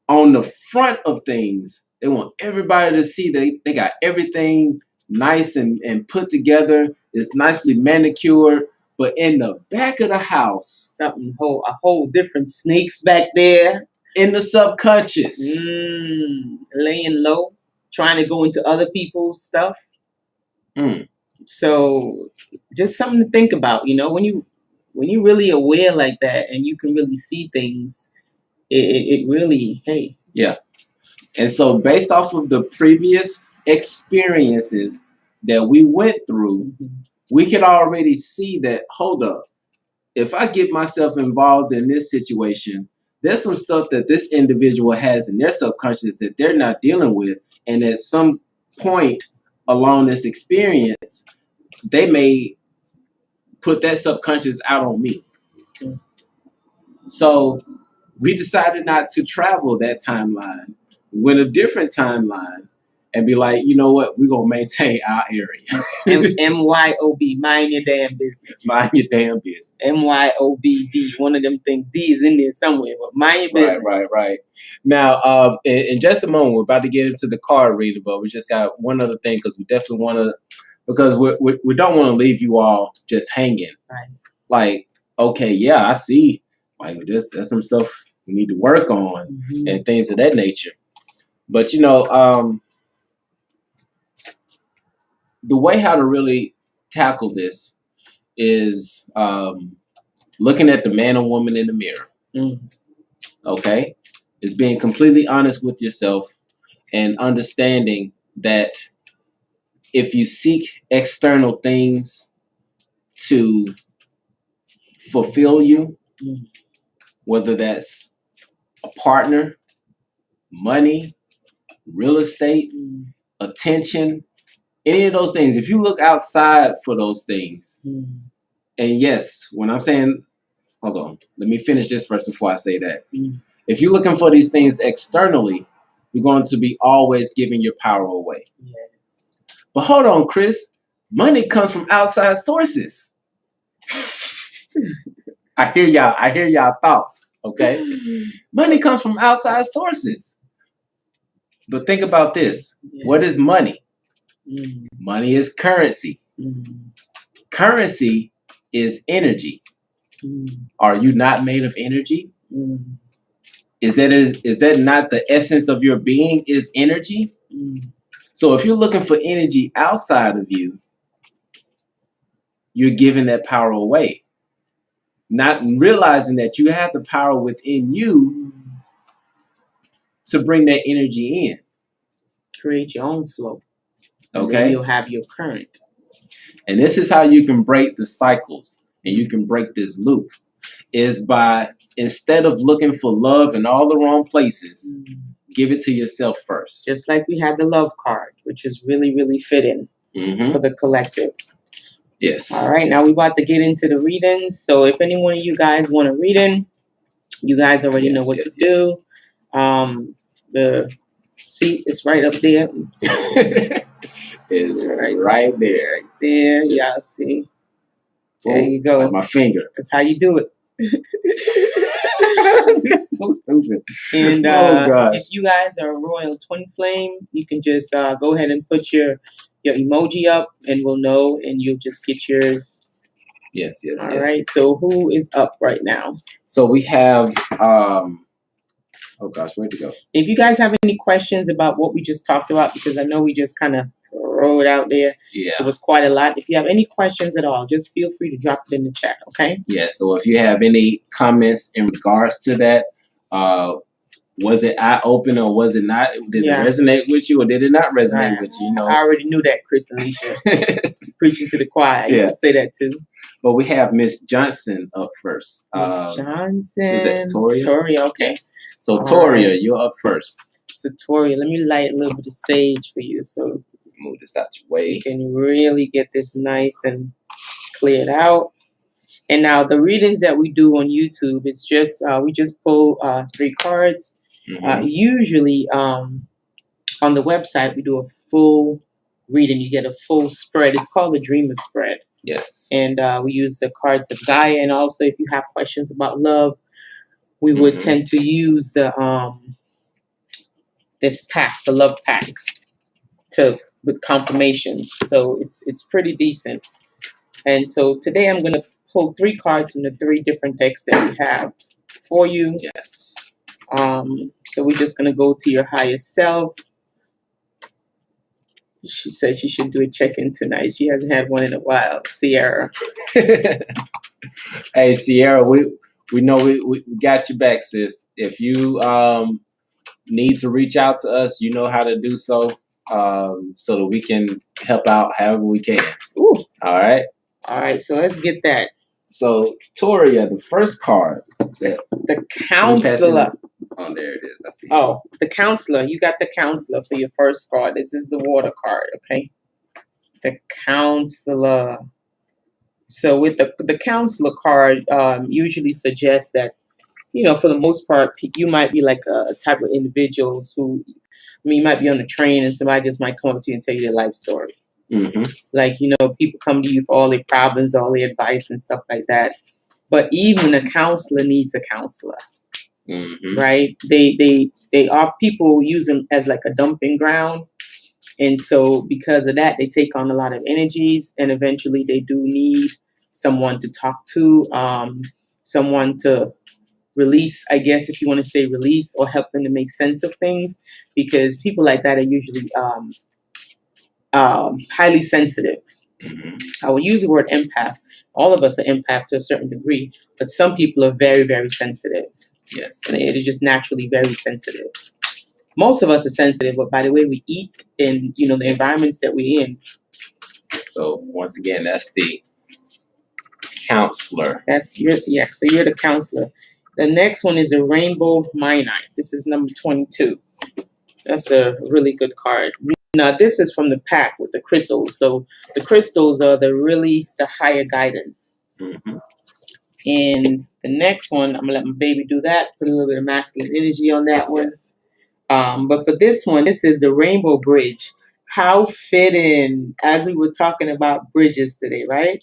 On the front of things, they want everybody to see they got everything nice and put together. It's nicely manicured. But in the back of the house, a whole different snakes back there. In the subconscious. Laying low, trying to go into other people's stuff. So just something to think about, you know, when you really aware like that and you can really see things, it really, hey. Yeah. And so based off of the previous experiences that we went through, we could already see that, hold up, if I get myself involved in this situation, there's some stuff that this individual has in their subconscious that they're not dealing with. And at some point along this experience, they may put that subconscious out on me. So we decided not to travel that timeline. We went a different timeline and be like, "You know what? We're going to maintain our area." MYOB, mind your damn business. Mind your damn business. MYOBD, one of them things. D is in there somewhere, but mind your business. Right. Now, in just a moment, we're about to get into the card reader, but we just got one other thing because we definitely want to, because we don't want to leave you all just hanging. Right. Like, okay, yeah, I see. Like, there's some stuff we need to work on and things of that nature. But, you know, the way how to really tackle this is looking at the man or woman in the mirror. Okay? It's being completely honest with yourself and understanding that if you seek external things to fulfill you, whether that's a partner, money, real estate, attention, any of those things. If you look outside for those things, and yes, when I'm saying, hold on, let me finish this first before I say that. If you're looking for these things externally, you're going to be always giving your power away. Yes. But hold on, Chris. Money comes from outside sources. I hear y'all thoughts, okay? Money comes from outside sources. But think about this. Yeah. What is money? Money is currency. Currency is energy. Are you not made of energy? Is that not the essence of your being, is energy? So if you're looking for energy outside of you, you're giving that power away. Not realizing that you have the power within you to bring that energy in. Create your own flow. Okay. Then you'll have your current. And this is how you can break the cycles and you can break this loop, is by, instead of looking for love in all the wrong places, give it to yourself first. Just like we had the love card, which is really, really fitting for the collective. Yes. All right, now we're about to get into the readings. So if any one of you guys want a reading, you guys already know what to do. See, it's right up there. It's right there. Right there. Y'all see. There you go. Like my finger. That's how you do it. You're so stupid. And if you guys are a royal twin flame, you can just go ahead and put your emoji up, and we'll know, and you'll just get yours. Yes. All right. So who is up right now? So we have. Oh gosh, where'd it go? If you guys have any questions about what we just talked about, because I know we just kind of throw it out there. Yeah. It was quite a lot. If you have any questions at all, just feel free to drop it in the chat, okay? Yeah, so if you have any comments in regards to that, was it eye-opening or was it not? Did it resonate with you or did it not resonate with you? You know, I already knew that, Chris and Alicia. Preaching to the choir. You can say that too. But we have Miss Johnson up first. Miss Johnson. Is that Toria? Toria, okay. Yes. So Toria, you're up first. So Toria, let me light a little bit of sage for you so move this out your way. You can really get this nice and cleared out. And now the readings that we do on YouTube, it's just we just pull 3 cards. Usually on the website we do a full reading. You get a full spread. It's called the Dreamer Spread. Yes. And we use the cards of Gaia. And also, if you have questions about love, we would tend to use the this pack, the love pack, with confirmation. So it's pretty decent. And so today I'm going to pull 3 cards from the 3 different decks that we have for you. Yes. So we're just going to go to your higher self. She said she should do a check-in tonight. She hasn't had one in a while. Sierra. Hey, Sierra, we know we got your back, sis. If you need to reach out to us, you know how to do so, so that we can help out however we can. Ooh. All right. All right. So let's get that. So Toria, the first card. The Counselor. Oh, there it is. I see. Oh, the Counselor. You got the Counselor for your first card. This is the water card, okay? The Counselor. So with the Counselor card, usually suggests that, you know, for the most part, you might be like a type of individuals who, I mean, you might be on the train and somebody just might come up to you and tell you their life story. Like, you know, people come to you for all their problems, all their advice and stuff like that. But even a counselor needs a counselor, right? They are, people use them as like a dumping ground. And so because of that, they take on a lot of energies, and eventually they do need someone to talk to, someone to release, I guess, if you want to say release, or help them to make sense of things, because people like that are usually highly sensitive. I will use the word empath. All of us are empath to a certain degree, but some people are very, very sensitive. Yes. And they're just naturally very sensitive. Most of us are sensitive, but by the way we eat and, you know, the environments that we're in. So once again, that's the Counselor. So you're the Counselor. The next one is the rainbow minite. This is number 22. That's a really good card. Now, this is from the pack with the crystals. So the crystals are the higher guidance. Mm-hmm. And the next one, I'm going to let my baby do that. Put a little bit of masculine energy on that one. But for this one, this is the rainbow bridge. How fitting, as we were talking about bridges today, right?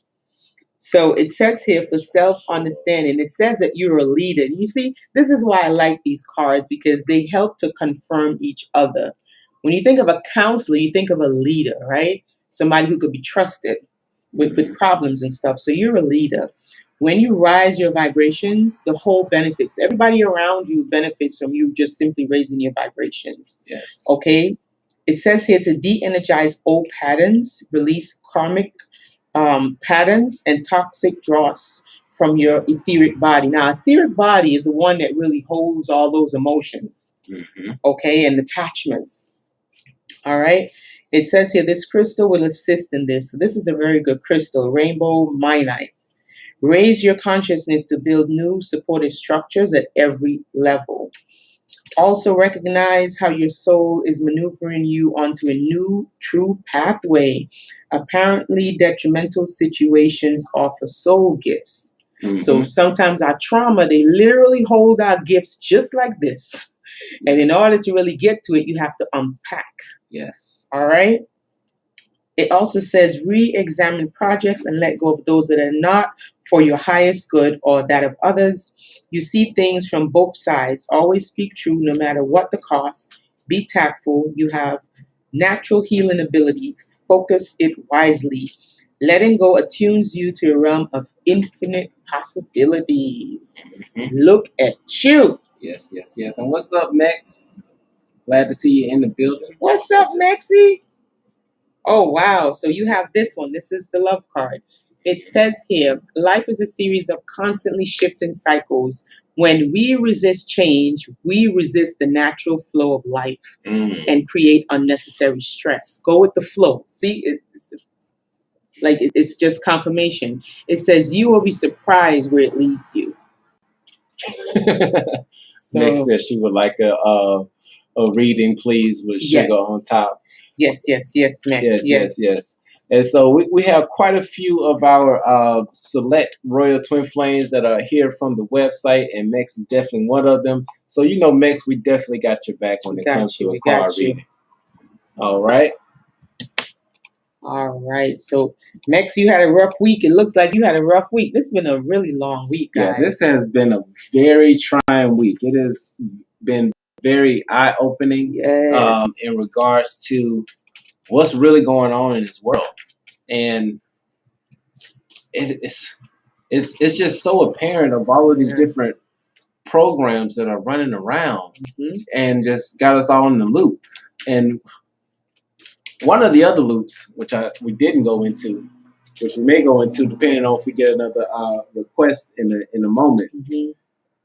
So it says here for self-understanding, it says that you're a leader. You see, this is why I like these cards, because they help to confirm each other. When you think of a counselor, you think of a leader, right? Somebody who could be trusted with problems and stuff. So you're a leader. When you rise your vibrations, the whole benefits. Everybody around you benefits from you just simply raising your vibrations. Yes. Okay? It says here to de-energize old patterns, release karmic patterns and toxic dross from your etheric body. Now, etheric body is the one that really holds all those emotions, okay, and attachments. All right. It says here, this crystal will assist in this. So this is a very good crystal, rainbow minite. Raise your consciousness to build new supportive structures at every level. Also recognize how your soul is maneuvering you onto a new true pathway. Apparently detrimental situations offer soul gifts. So sometimes our trauma, they literally hold our gifts just like this. And in order to really get to it, you have to unpack. Yes. All right. It also says re-examine projects and let go of those that are not for your highest good or that of others. You see things from both sides. Always speak true no matter what the cost. Be tactful. You have natural healing ability. Focus it wisely. Letting go attunes you to a realm of infinite possibilities. Look at you. Yes, yes, yes. And what's up, Max? Glad to see you in the building. What's up, Maxie? Oh, wow. So you have this one. This is the love card. It says here, life is a series of constantly shifting cycles. When we resist change, we resist the natural flow of life and create unnecessary stress. Go with the flow. See, it's just confirmation. It says you will be surprised where it leads you. So, Max said she would like a reading, please, with sugar on top. Yes, Max. Yes. And so we have quite a few of our select Royal Twin Flames that are here from the website, and Max is definitely one of them. So, Max, we definitely got your back when it comes to a card reading. All right. All right. So, Max, you had a rough week. It looks like you had a rough week. This has been a really long week, guys. Yeah, this has been a very trying week. It has been very eye-opening in regards to what's really going on in this world. And it's just so apparent of all of these different programs that are running around and just got us all in the loop. And one of the other loops, which we didn't go into, which we may go into depending on if we get another request in a moment,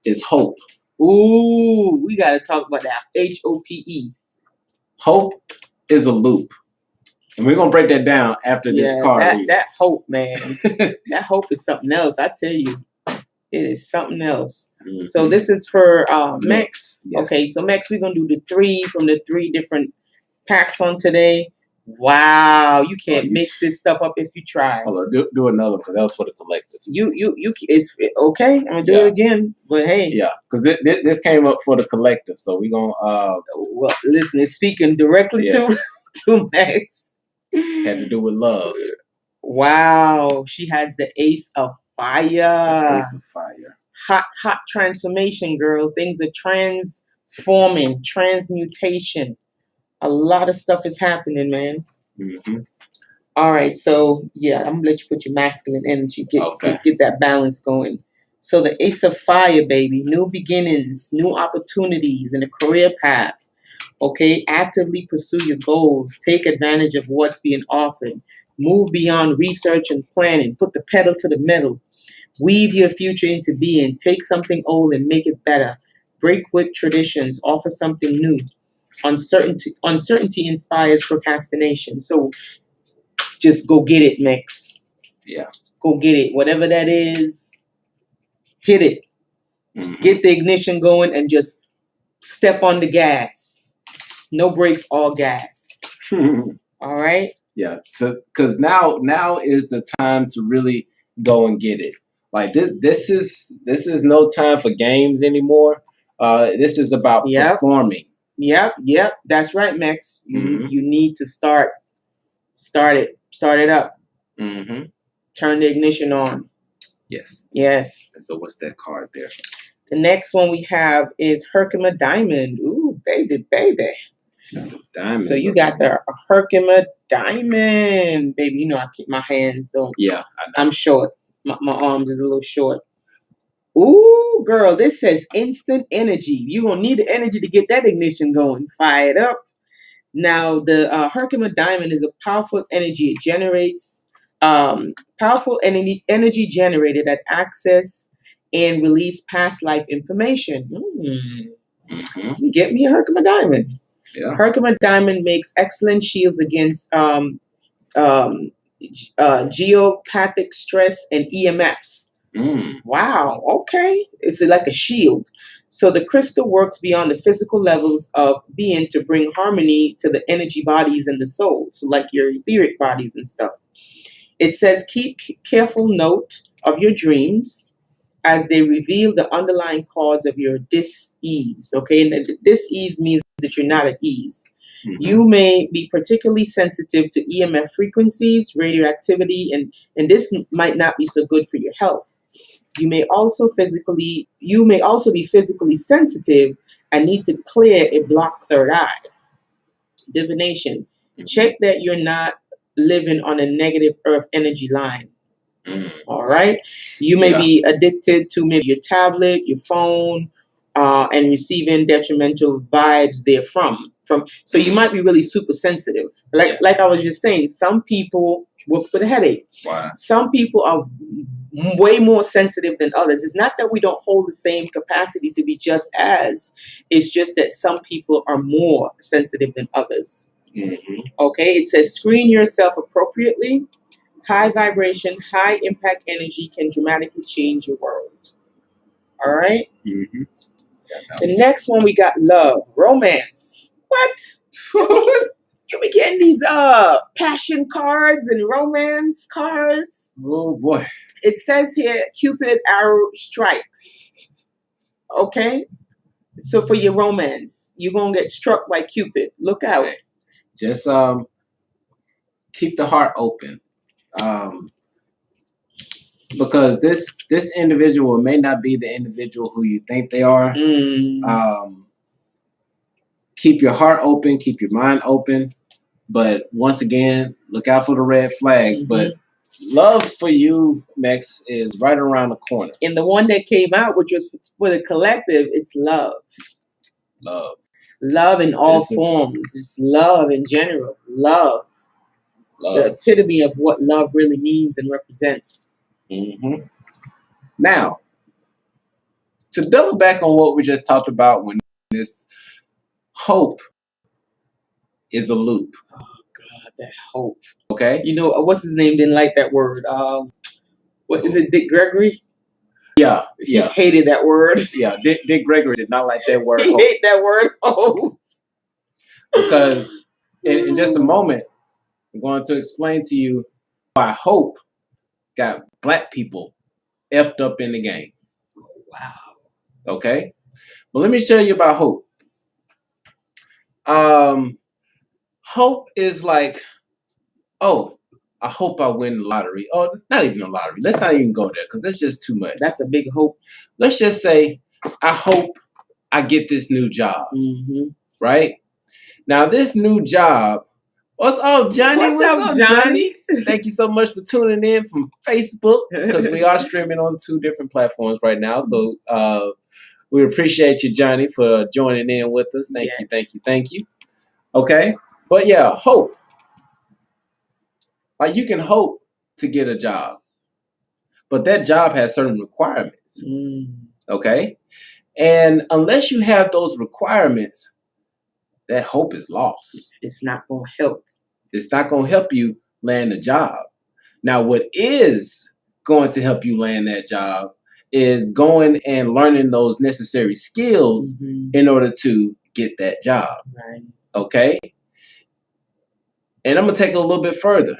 is hope. Ooh, we got to talk about that. HOPE. Hope is a loop. And we're going to break that down after this card reading. That hope, man. That hope is something else. I tell you. It is something else. So this is for Max. Yes. Okay, so Max, we're going to do the 3 from the 3 different packs on today. Wow, you can't mix this stuff up if you try. Hold on, do another because that was for the collectives. It's okay. I'm gonna do it again, but hey, because this came up for the collective, so we're gonna. Well, listen, it's speaking directly to Max. Had to do with love. Wow, she has the Ace of Fire. The Ace of Fire. Hot transformation, girl. Things are transforming, transmutation. A lot of stuff is happening, man. All right, so I'm gonna let you put your masculine energy, get that balance going. So the Ace of Fire, baby, new beginnings, new opportunities in a career path. Okay, actively pursue your goals. Take advantage of what's being offered. Move beyond research and planning. Put the pedal to the metal. Weave your future into being. Take something old and make it better. Break with traditions. Offer something new. Uncertainty inspires procrastination. So just go get it, Max. Yeah. Go get it. Whatever that is, hit it. Get the ignition going and just step on the gas. No brakes, all gas. All right. Yeah. So, because now is the time to really go and get it. Like this is no time for games anymore. This is about performing. Yep. That's right, Max. You need to start it up. Turn the ignition on. Yes. And so what's that card there? The next one we have is Herkimer Diamond. Ooh, baby. Diamond. So you got the Herkimer Diamond, baby. You know I keep my hands though. Yeah, I'm short. My arms is a little short. Ooh, girl, this says instant energy. You're going to need the energy to get that ignition going. Fire it up. Now, the Herkimer Diamond is a powerful energy. It generates powerful energy generated that access and release past life information. Get me a Herkimer Diamond. Yeah. Herkimer Diamond makes excellent shields against geopathic stress and EMFs. Wow, okay. It's like a shield. So the crystal works beyond the physical levels of being to bring harmony to the energy bodies and the soul. So like your etheric bodies and stuff. It says keep careful note of your dreams as they reveal the underlying cause of your dis-ease. Okay, and dis-ease means that you're not at ease. You may be particularly sensitive to EMF frequencies, radioactivity, and this might not be so good for your health. You may also be physically sensitive and need to clear a blocked third eye. Divination. Check that you're not living on a negative earth energy line. All right. You may be addicted to maybe your tablet, your phone, and receiving detrimental vibes therefrom. So you might be really super sensitive. Like I was just saying, some people work with a headache. Wow. Some people are way more sensitive than others. It's not that we don't hold the same capacity to be just as. It's just that some people are more sensitive than others. Okay. It says screen yourself appropriately. High vibration, high impact energy can dramatically change your world. All right. The next one we got love, romance. What? You be getting these passion cards and romance cards. Oh boy. It says here Cupid arrow strikes. Okay. So for your romance, you're gonna get struck by Cupid. Look out. Okay. Just keep the heart open. Because this individual may not be the individual who you think they are. Keep your heart open, keep your mind open. But once again, look out for the red flags. But love for you, Max, is right around the corner. And the one that came out, which was for the collective, it's love. Love in all forms. Just love in general. Love. The epitome of what love really means and represents. Now, to double back on what we just talked about, when this hope is a loop. Oh God, that hope. Okay. You know what's his name? Didn't like that word. What is it? Dick Gregory. Yeah. He hated that word. Yeah. Dick Gregory did not like that word. He hated that word. Oh. Because in just a moment, I'm going to explain to you why hope got black people effed up in the game. Wow. Okay. But let me tell you about hope. Hope is like, oh, I hope I win the lottery. Oh, not even a lottery. Let's not even go there because that's just too much. That's a big hope. Let's just say, I hope I get this new job. Right? Now, this new job. What's up, Johnny? What's up, Johnny? Thank you so much for tuning in from Facebook because we are streaming on 2 different platforms right now. So we appreciate you, Johnny, for joining in with us. Thank you. Okay? But yeah, hope. Like you can hope to get a job, but that job has certain requirements. Okay? And unless you have those requirements, that hope is lost. It's not going to help. It's not going to help you land a job. Now, what is going to help you land that job is going and learning those necessary skills in order to get that job. Right. Okay? And I'm going to take it a little bit further.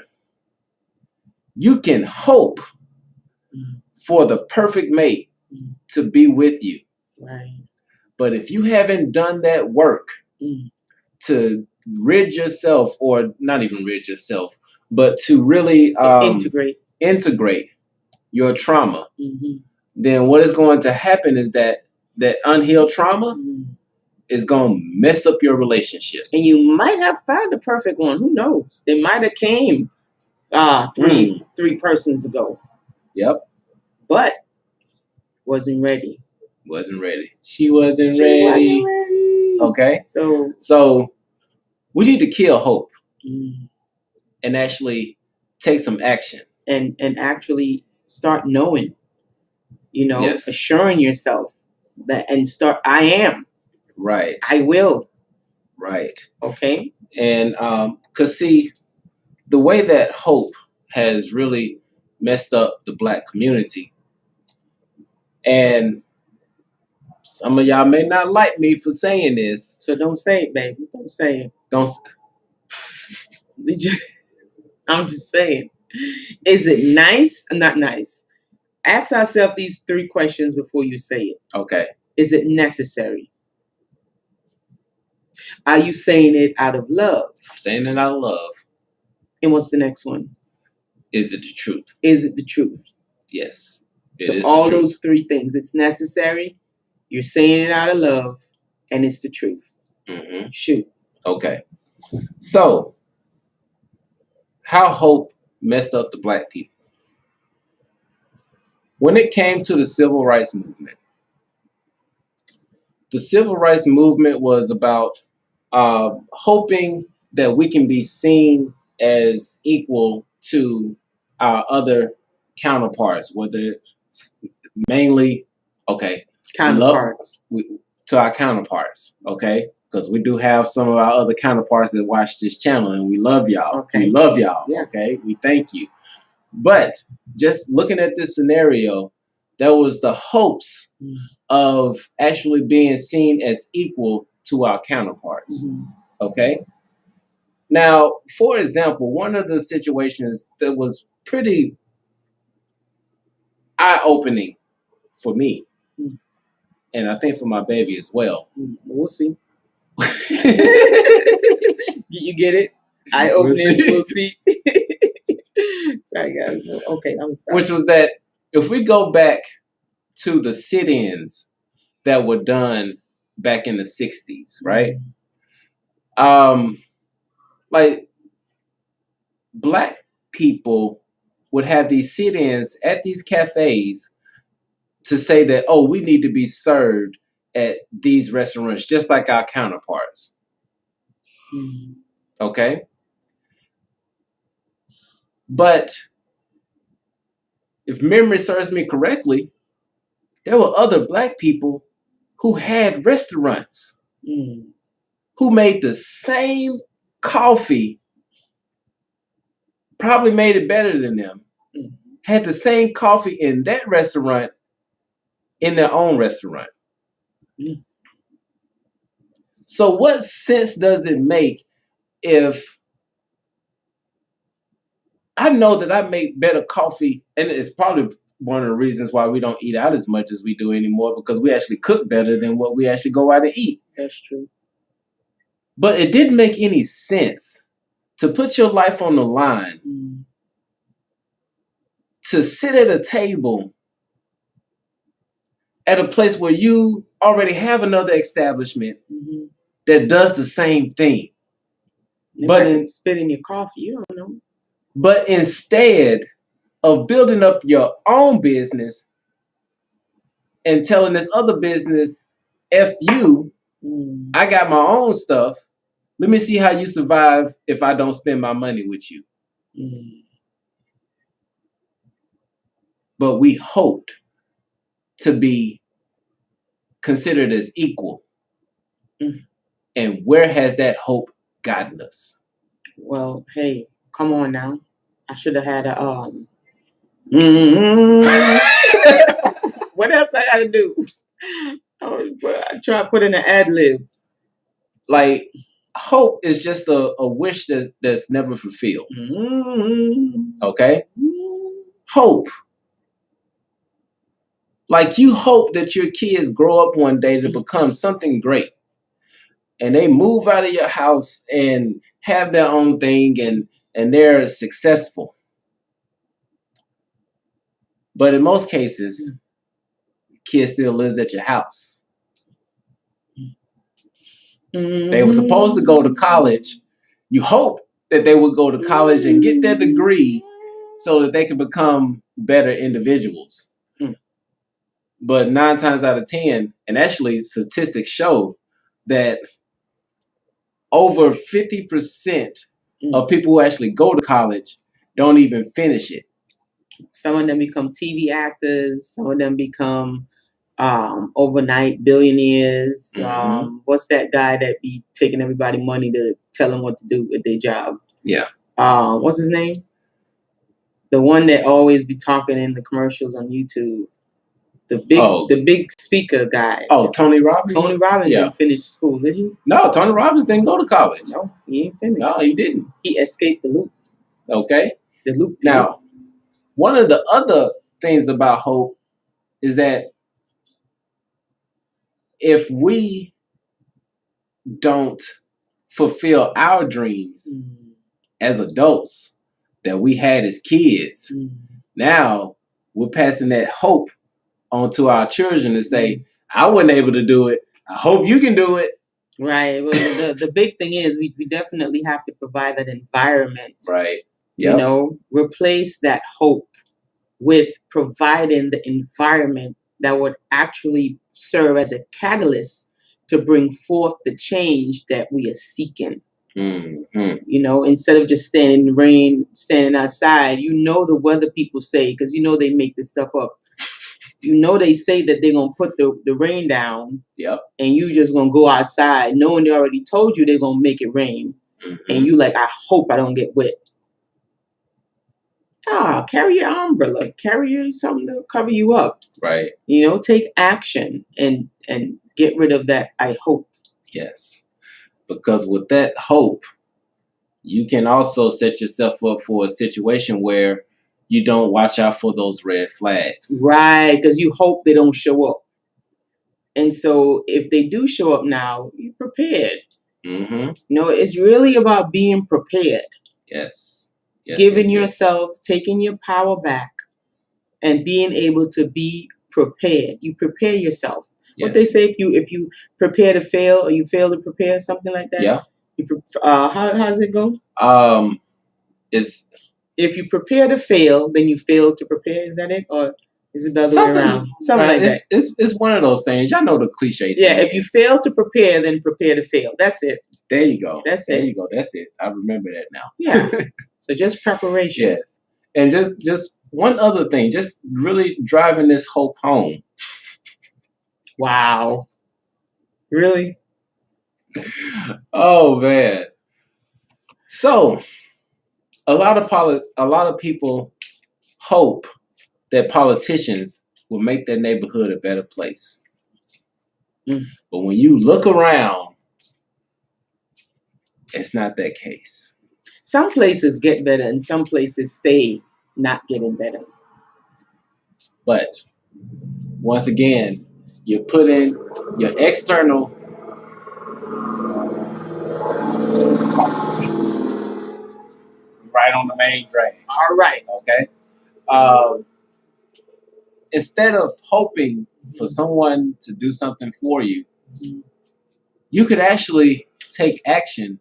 You can hope for the perfect mate to be with you. Right. But if you haven't done that work to rid yourself, or not even rid yourself, but to really integrate your trauma, then what is going to happen is that unhealed trauma is going to mess up your relationship. And you might have found the perfect one. Who knows? It might have came three persons ago. Yep. But wasn't ready. She wasn't ready. Okay. So we need to kill hope and actually take some action. And actually start knowing, assuring yourself that, and start, I am. Right. I will. Right. Okay. And because see, the way that hope has really messed up the Black community, and some of y'all may not like me for saying this. So don't say it, baby. Don't say it. I'm just saying. Is it nice or not nice? Ask ourselves these 3 questions before you say it. Okay. Is it necessary? Are you saying it out of love? I'm saying it out of love. And what's the next one? Is it the truth? Is it the truth? Yes. So all those 3 things. It's necessary, you're saying it out of love, and it's the truth. Shoot. Okay. So, how hope messed up the Black people? When it came to the civil rights movement, the civil rights movement was about hoping that we can be seen as equal to our other counterparts, whether mainly, counterparts. To our counterparts, okay? Because we do have some of our other counterparts that watch this channel, and we love y'all. Okay. We love y'all, yeah. Okay? We thank you. But just looking at this scenario, there was the hopes of actually being seen as equal to our counterparts, okay? Now, for example, one of the situations that was pretty eye-opening for me, and I think for my baby as well. We'll see. You get it? Eye-opening, we'll see. Sorry, guys. Okay, I'm sorry. Which was that if we go back to the sit-ins that were done back in the 60s, right? Like, Black people would have these sit-ins at these cafes to say that, oh, we need to be served at these restaurants just like our counterparts. Okay? But if memory serves me correctly, there were other Black people who had restaurants who made the same coffee, probably made it better than them, had the same coffee in that restaurant in their own restaurant. So what sense does it make if I know that I make better coffee, and it's probably one of the reasons why we don't eat out as much as we do anymore, because we actually cook better than what we actually go out and eat. That's true. But it didn't make any sense to put your life on the line, to sit at a table at a place where you already have another establishment that does the same thing. But spit in your coffee, you don't know. But instead of building up your own business and telling this other business, F you, I got my own stuff. Let me see how you survive if I don't spend my money with you. But we hoped to be considered as equal. And where has that hope gotten us? Well, hey, come on now. I should have had a What else I gotta do? I try to put in an ad lib. Like, hope is just a wish that's never fulfilled. Okay? Hope. Like, you hope that your kids grow up one day to become something great. And they move out of your house and have their own thing and they're successful. But in most cases, kid still lives at your house. They were supposed to go to college. You hope that they would go to college and get their degree so that they can become better individuals. But 9 times out of 10, and actually statistics show that over 50% of people who actually go to college don't even finish it. Some of them become TV actors. Some of them become overnight billionaires. What's that guy that be taking everybody money to tell them what to do with their job? Yeah. What's his name? The one that always be talking in the commercials on YouTube. The big speaker guy. Oh, Tony Robbins? Tony Robbins didn't finish school, did he? No, Tony Robbins didn't go to college. No, he ain't finished. No, he didn't. He escaped the loop. Okay. The loop. Now, one of the other things about hope is that if we don't fulfill our dreams as adults that we had as kids, now we're passing that hope onto our children to say, I wasn't able to do it. I hope you can do it. Right. Well, the big thing is we definitely have to provide that environment. Right. Yep. You know, replace that hope with providing the environment that would actually serve as a catalyst to bring forth the change that we are seeking. You know, instead of just standing in the rain, standing outside, you know the weather people say, because you know they make this stuff up. You know they say that they're going to put the rain down. Yep. And you just going to go outside knowing they already told you they're going to make it rain. And you like, I hope I don't get wet. Carry your umbrella. Carry something to cover you up. Right. You know, take action and get rid of that I hope. Yes. Because with that hope, you can also set yourself up for a situation where you don't watch out for those red flags. Right, because you hope they don't show up. And so if they do show up now, you're prepared. You know, it's really about being prepared. Yes. Giving yourself, taking your power back, and being able to be prepared. You prepare yourself. Yes. What they say, if you prepare to fail or you fail to prepare, something like that. Yeah. How does it go? It's if you prepare to fail, then you fail to prepare. Is that it, or is it the other way around? Something like that. It's one of those things. Y'all know the cliche. Yeah. If you fail to prepare, then prepare to fail. That's it. There you go. That's it. There you go. That's it. I remember that now. Yeah. So just preparation. Yes. And just one other thing, just really driving this hope home. Wow. Really? Oh man. So a lot of people hope that politicians will make their neighborhood a better place. But when you look around, it's not that case. Some places get better and some places stay not getting better. But once again, you put in your external right on the main drain. All right. Okay. Instead of hoping for someone to do something for you, you could actually take action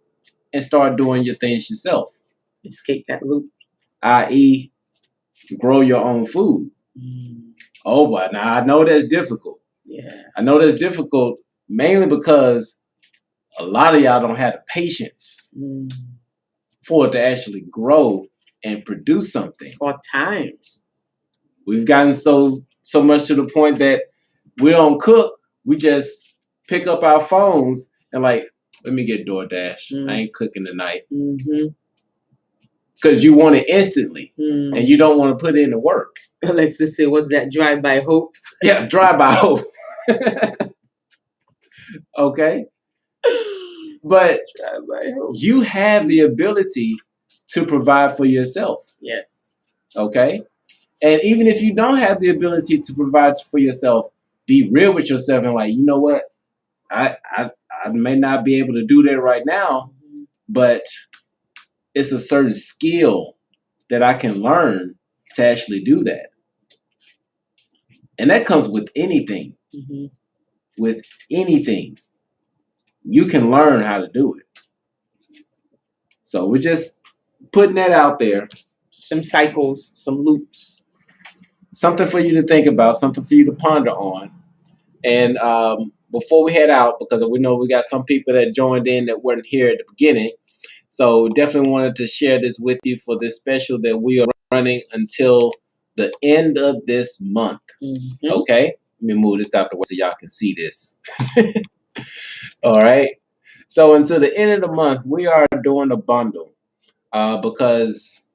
and start doing your things yourself. Escape that loop. I.e., grow your own food. Oh, but now I know that's difficult. Yeah. I know that's difficult mainly because a lot of y'all don't have the patience for it to actually grow and produce something. Or time. We've gotten so much to the point that we don't cook. We just pick up our phones and like, let me get DoorDash. I ain't cooking tonight. because you want it instantly and you don't want to put in the work. Alexis said, what's that? Drive-by hope? Yeah, drive-by hope. Okay. But you have the ability to provide for yourself. Yes. Okay. And even if you don't have the ability to provide for yourself, be real with yourself and like, you know what? I may not be able to do that right now, but it's a certain skill that I can learn to actually do that. And that comes with anything. Mm-hmm. With anything. You can learn how to do it. So we're just putting that out there. Some cycles, some loops. Something for you to think about, something for you to ponder on. And before we head out, because we know we got some people that joined in that weren't here at the beginning, so definitely wanted to share this with you for this special that we are running until the end of this month. Mm-hmm. Okay? Let me move this out the way so y'all can see this. All right? So until the end of the month, we are doing a bundle because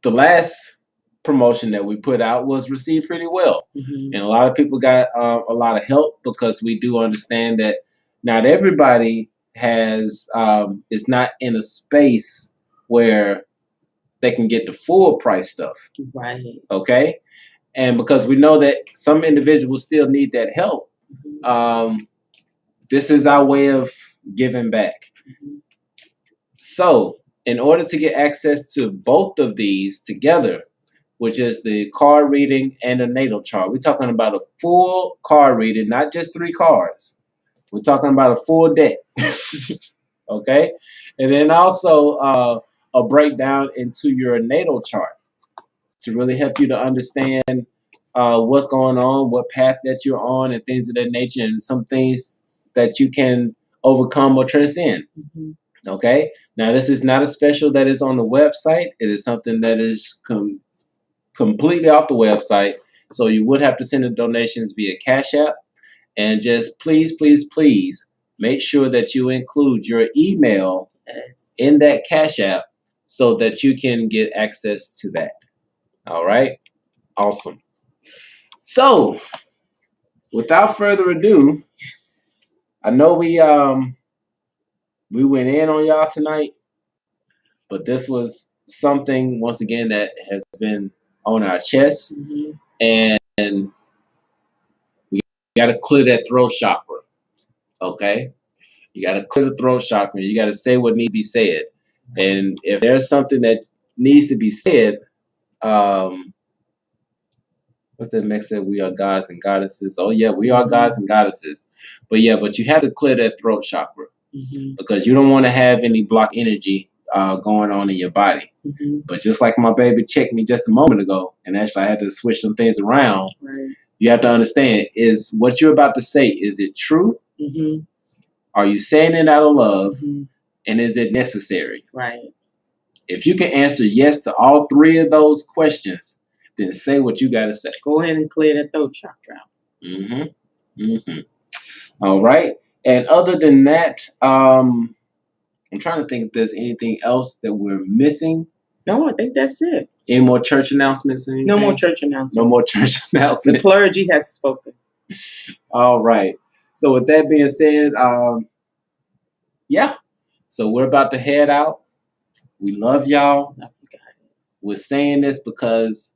the last promotion that we put out was received pretty well. Mm-hmm. And a lot of people got a lot of help because we do understand that not everybody is not in a space where they can get the full price stuff. Right. Okay. And because we know that some individuals still need that help, this is our way of giving back. Mm-hmm. So in order to get access to both of these together, which is the card reading and the natal chart. We're talking about a full card reading, not just 3 cards. We're talking about a full deck. Okay? And then also a breakdown into your natal chart to really help you to understand what's going on, what path that you're on, and things of that nature, and some things that you can overcome or transcend. Mm-hmm. Okay? Now, this is not a special that is on the website. It is something that is completely off the website. So you would have to send the donations via Cashapp. And just please, please, please make sure that you include your email in that Cashapp so that you can get access to that. All right? Awesome. So, without further ado, yes, I know we went in on y'all tonight, but this was something, once again, that has been on our chest. Mm-hmm. And we got to clear that throat chakra. Okay? You got to clear the throat chakra. You got to say what needs to be said. And if there's something that needs to be said, what's that next said? We are gods and goddesses. Oh, yeah, we are gods and goddesses. But you have to clear that throat chakra. Mm-hmm. Because you don't want to have any block energy going on in your body. Mm-hmm. But just like my baby checked me just a moment ago, and actually I had to switch some things around, right. You have to understand, is what you're about to say, is it true? Mm-hmm. Are you saying it out of love? Mm-hmm. And is it necessary? Right. If you can answer yes to all 3 of those questions, then say what you got to say. Go ahead and clear the throat chakra out. Mm-hmm. Mm-hmm. All right. And other than that, I'm trying to think if there's anything else that we're missing. No, I think that's it. Any more church announcements? Anything? No more church announcements. No more church announcements. The clergy has spoken. All right. So with that being said, yeah. So we're about to head out. We love y'all. Love you guys. We're saying this because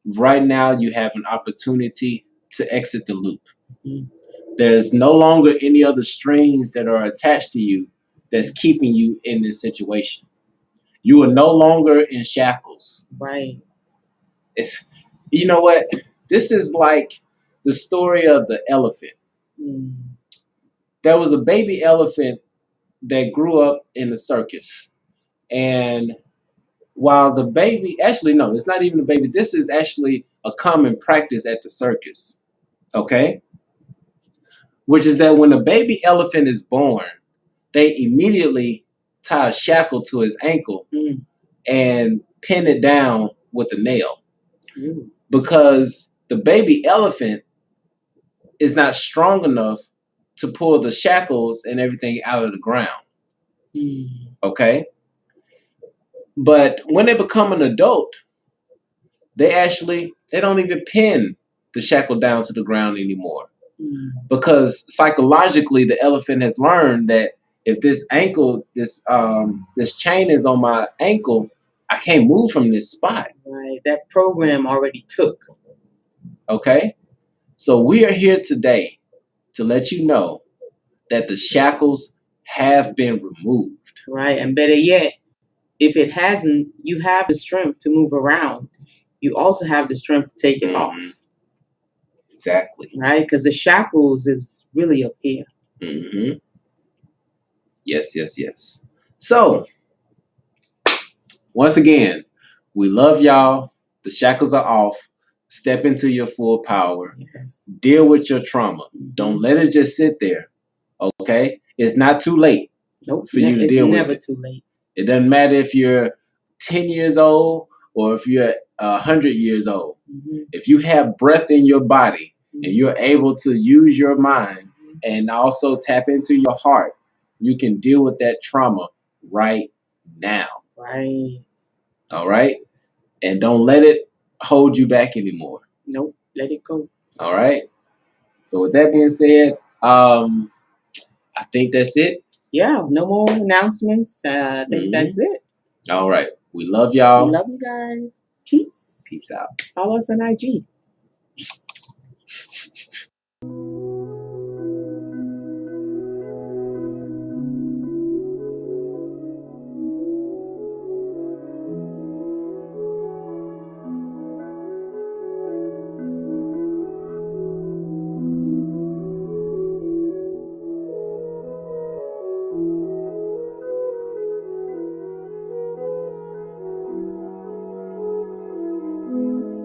right now you have an opportunity to exit the loop. Mm-hmm. There's no longer any other strings that are attached to you that's keeping you in this situation. You are no longer in shackles. Right. It's, you know what? This is like the story of the elephant. Mm. There was a baby elephant that grew up in the circus. And while the baby, actually, no, it's not even a baby. This is actually a common practice at the circus. Okay? Which is that when a baby elephant is born, they immediately tie a shackle to his ankle and pin it down with a nail. Because the baby elephant is not strong enough to pull the shackles and everything out of the ground. Okay? But when they become an adult, they don't even pin the shackle down to the ground anymore. Because psychologically, the elephant has learned that if this chain is on my ankle, I can't move from this spot. Right. That program already took. Okay? So we are here today to let you know that the shackles have been removed. Right. And better yet, if it hasn't, you have the strength to move around. You also have the strength to take it off. Exactly. Right? Because the shackles is really up here. Yes, yes, yes. So, once again, we love y'all. The shackles are off. Step into your full power. Yes. Deal with your trauma. Don't let it just sit there. Okay? It's not too late for you to deal with it. It's never too late. It doesn't matter if you're 10 years old or if you're 100 years old. If you have breath in your body and you're able to use your mind and also tap into your heart, you can deal with that trauma right now. Right. All right? And don't let it hold you back anymore. Nope. Let it go. All right? So with that being said, I think that's it. Yeah, no more announcements. I think that's it. All right. We love y'all. We love you guys. Peace. Peace out. Follow us on IG.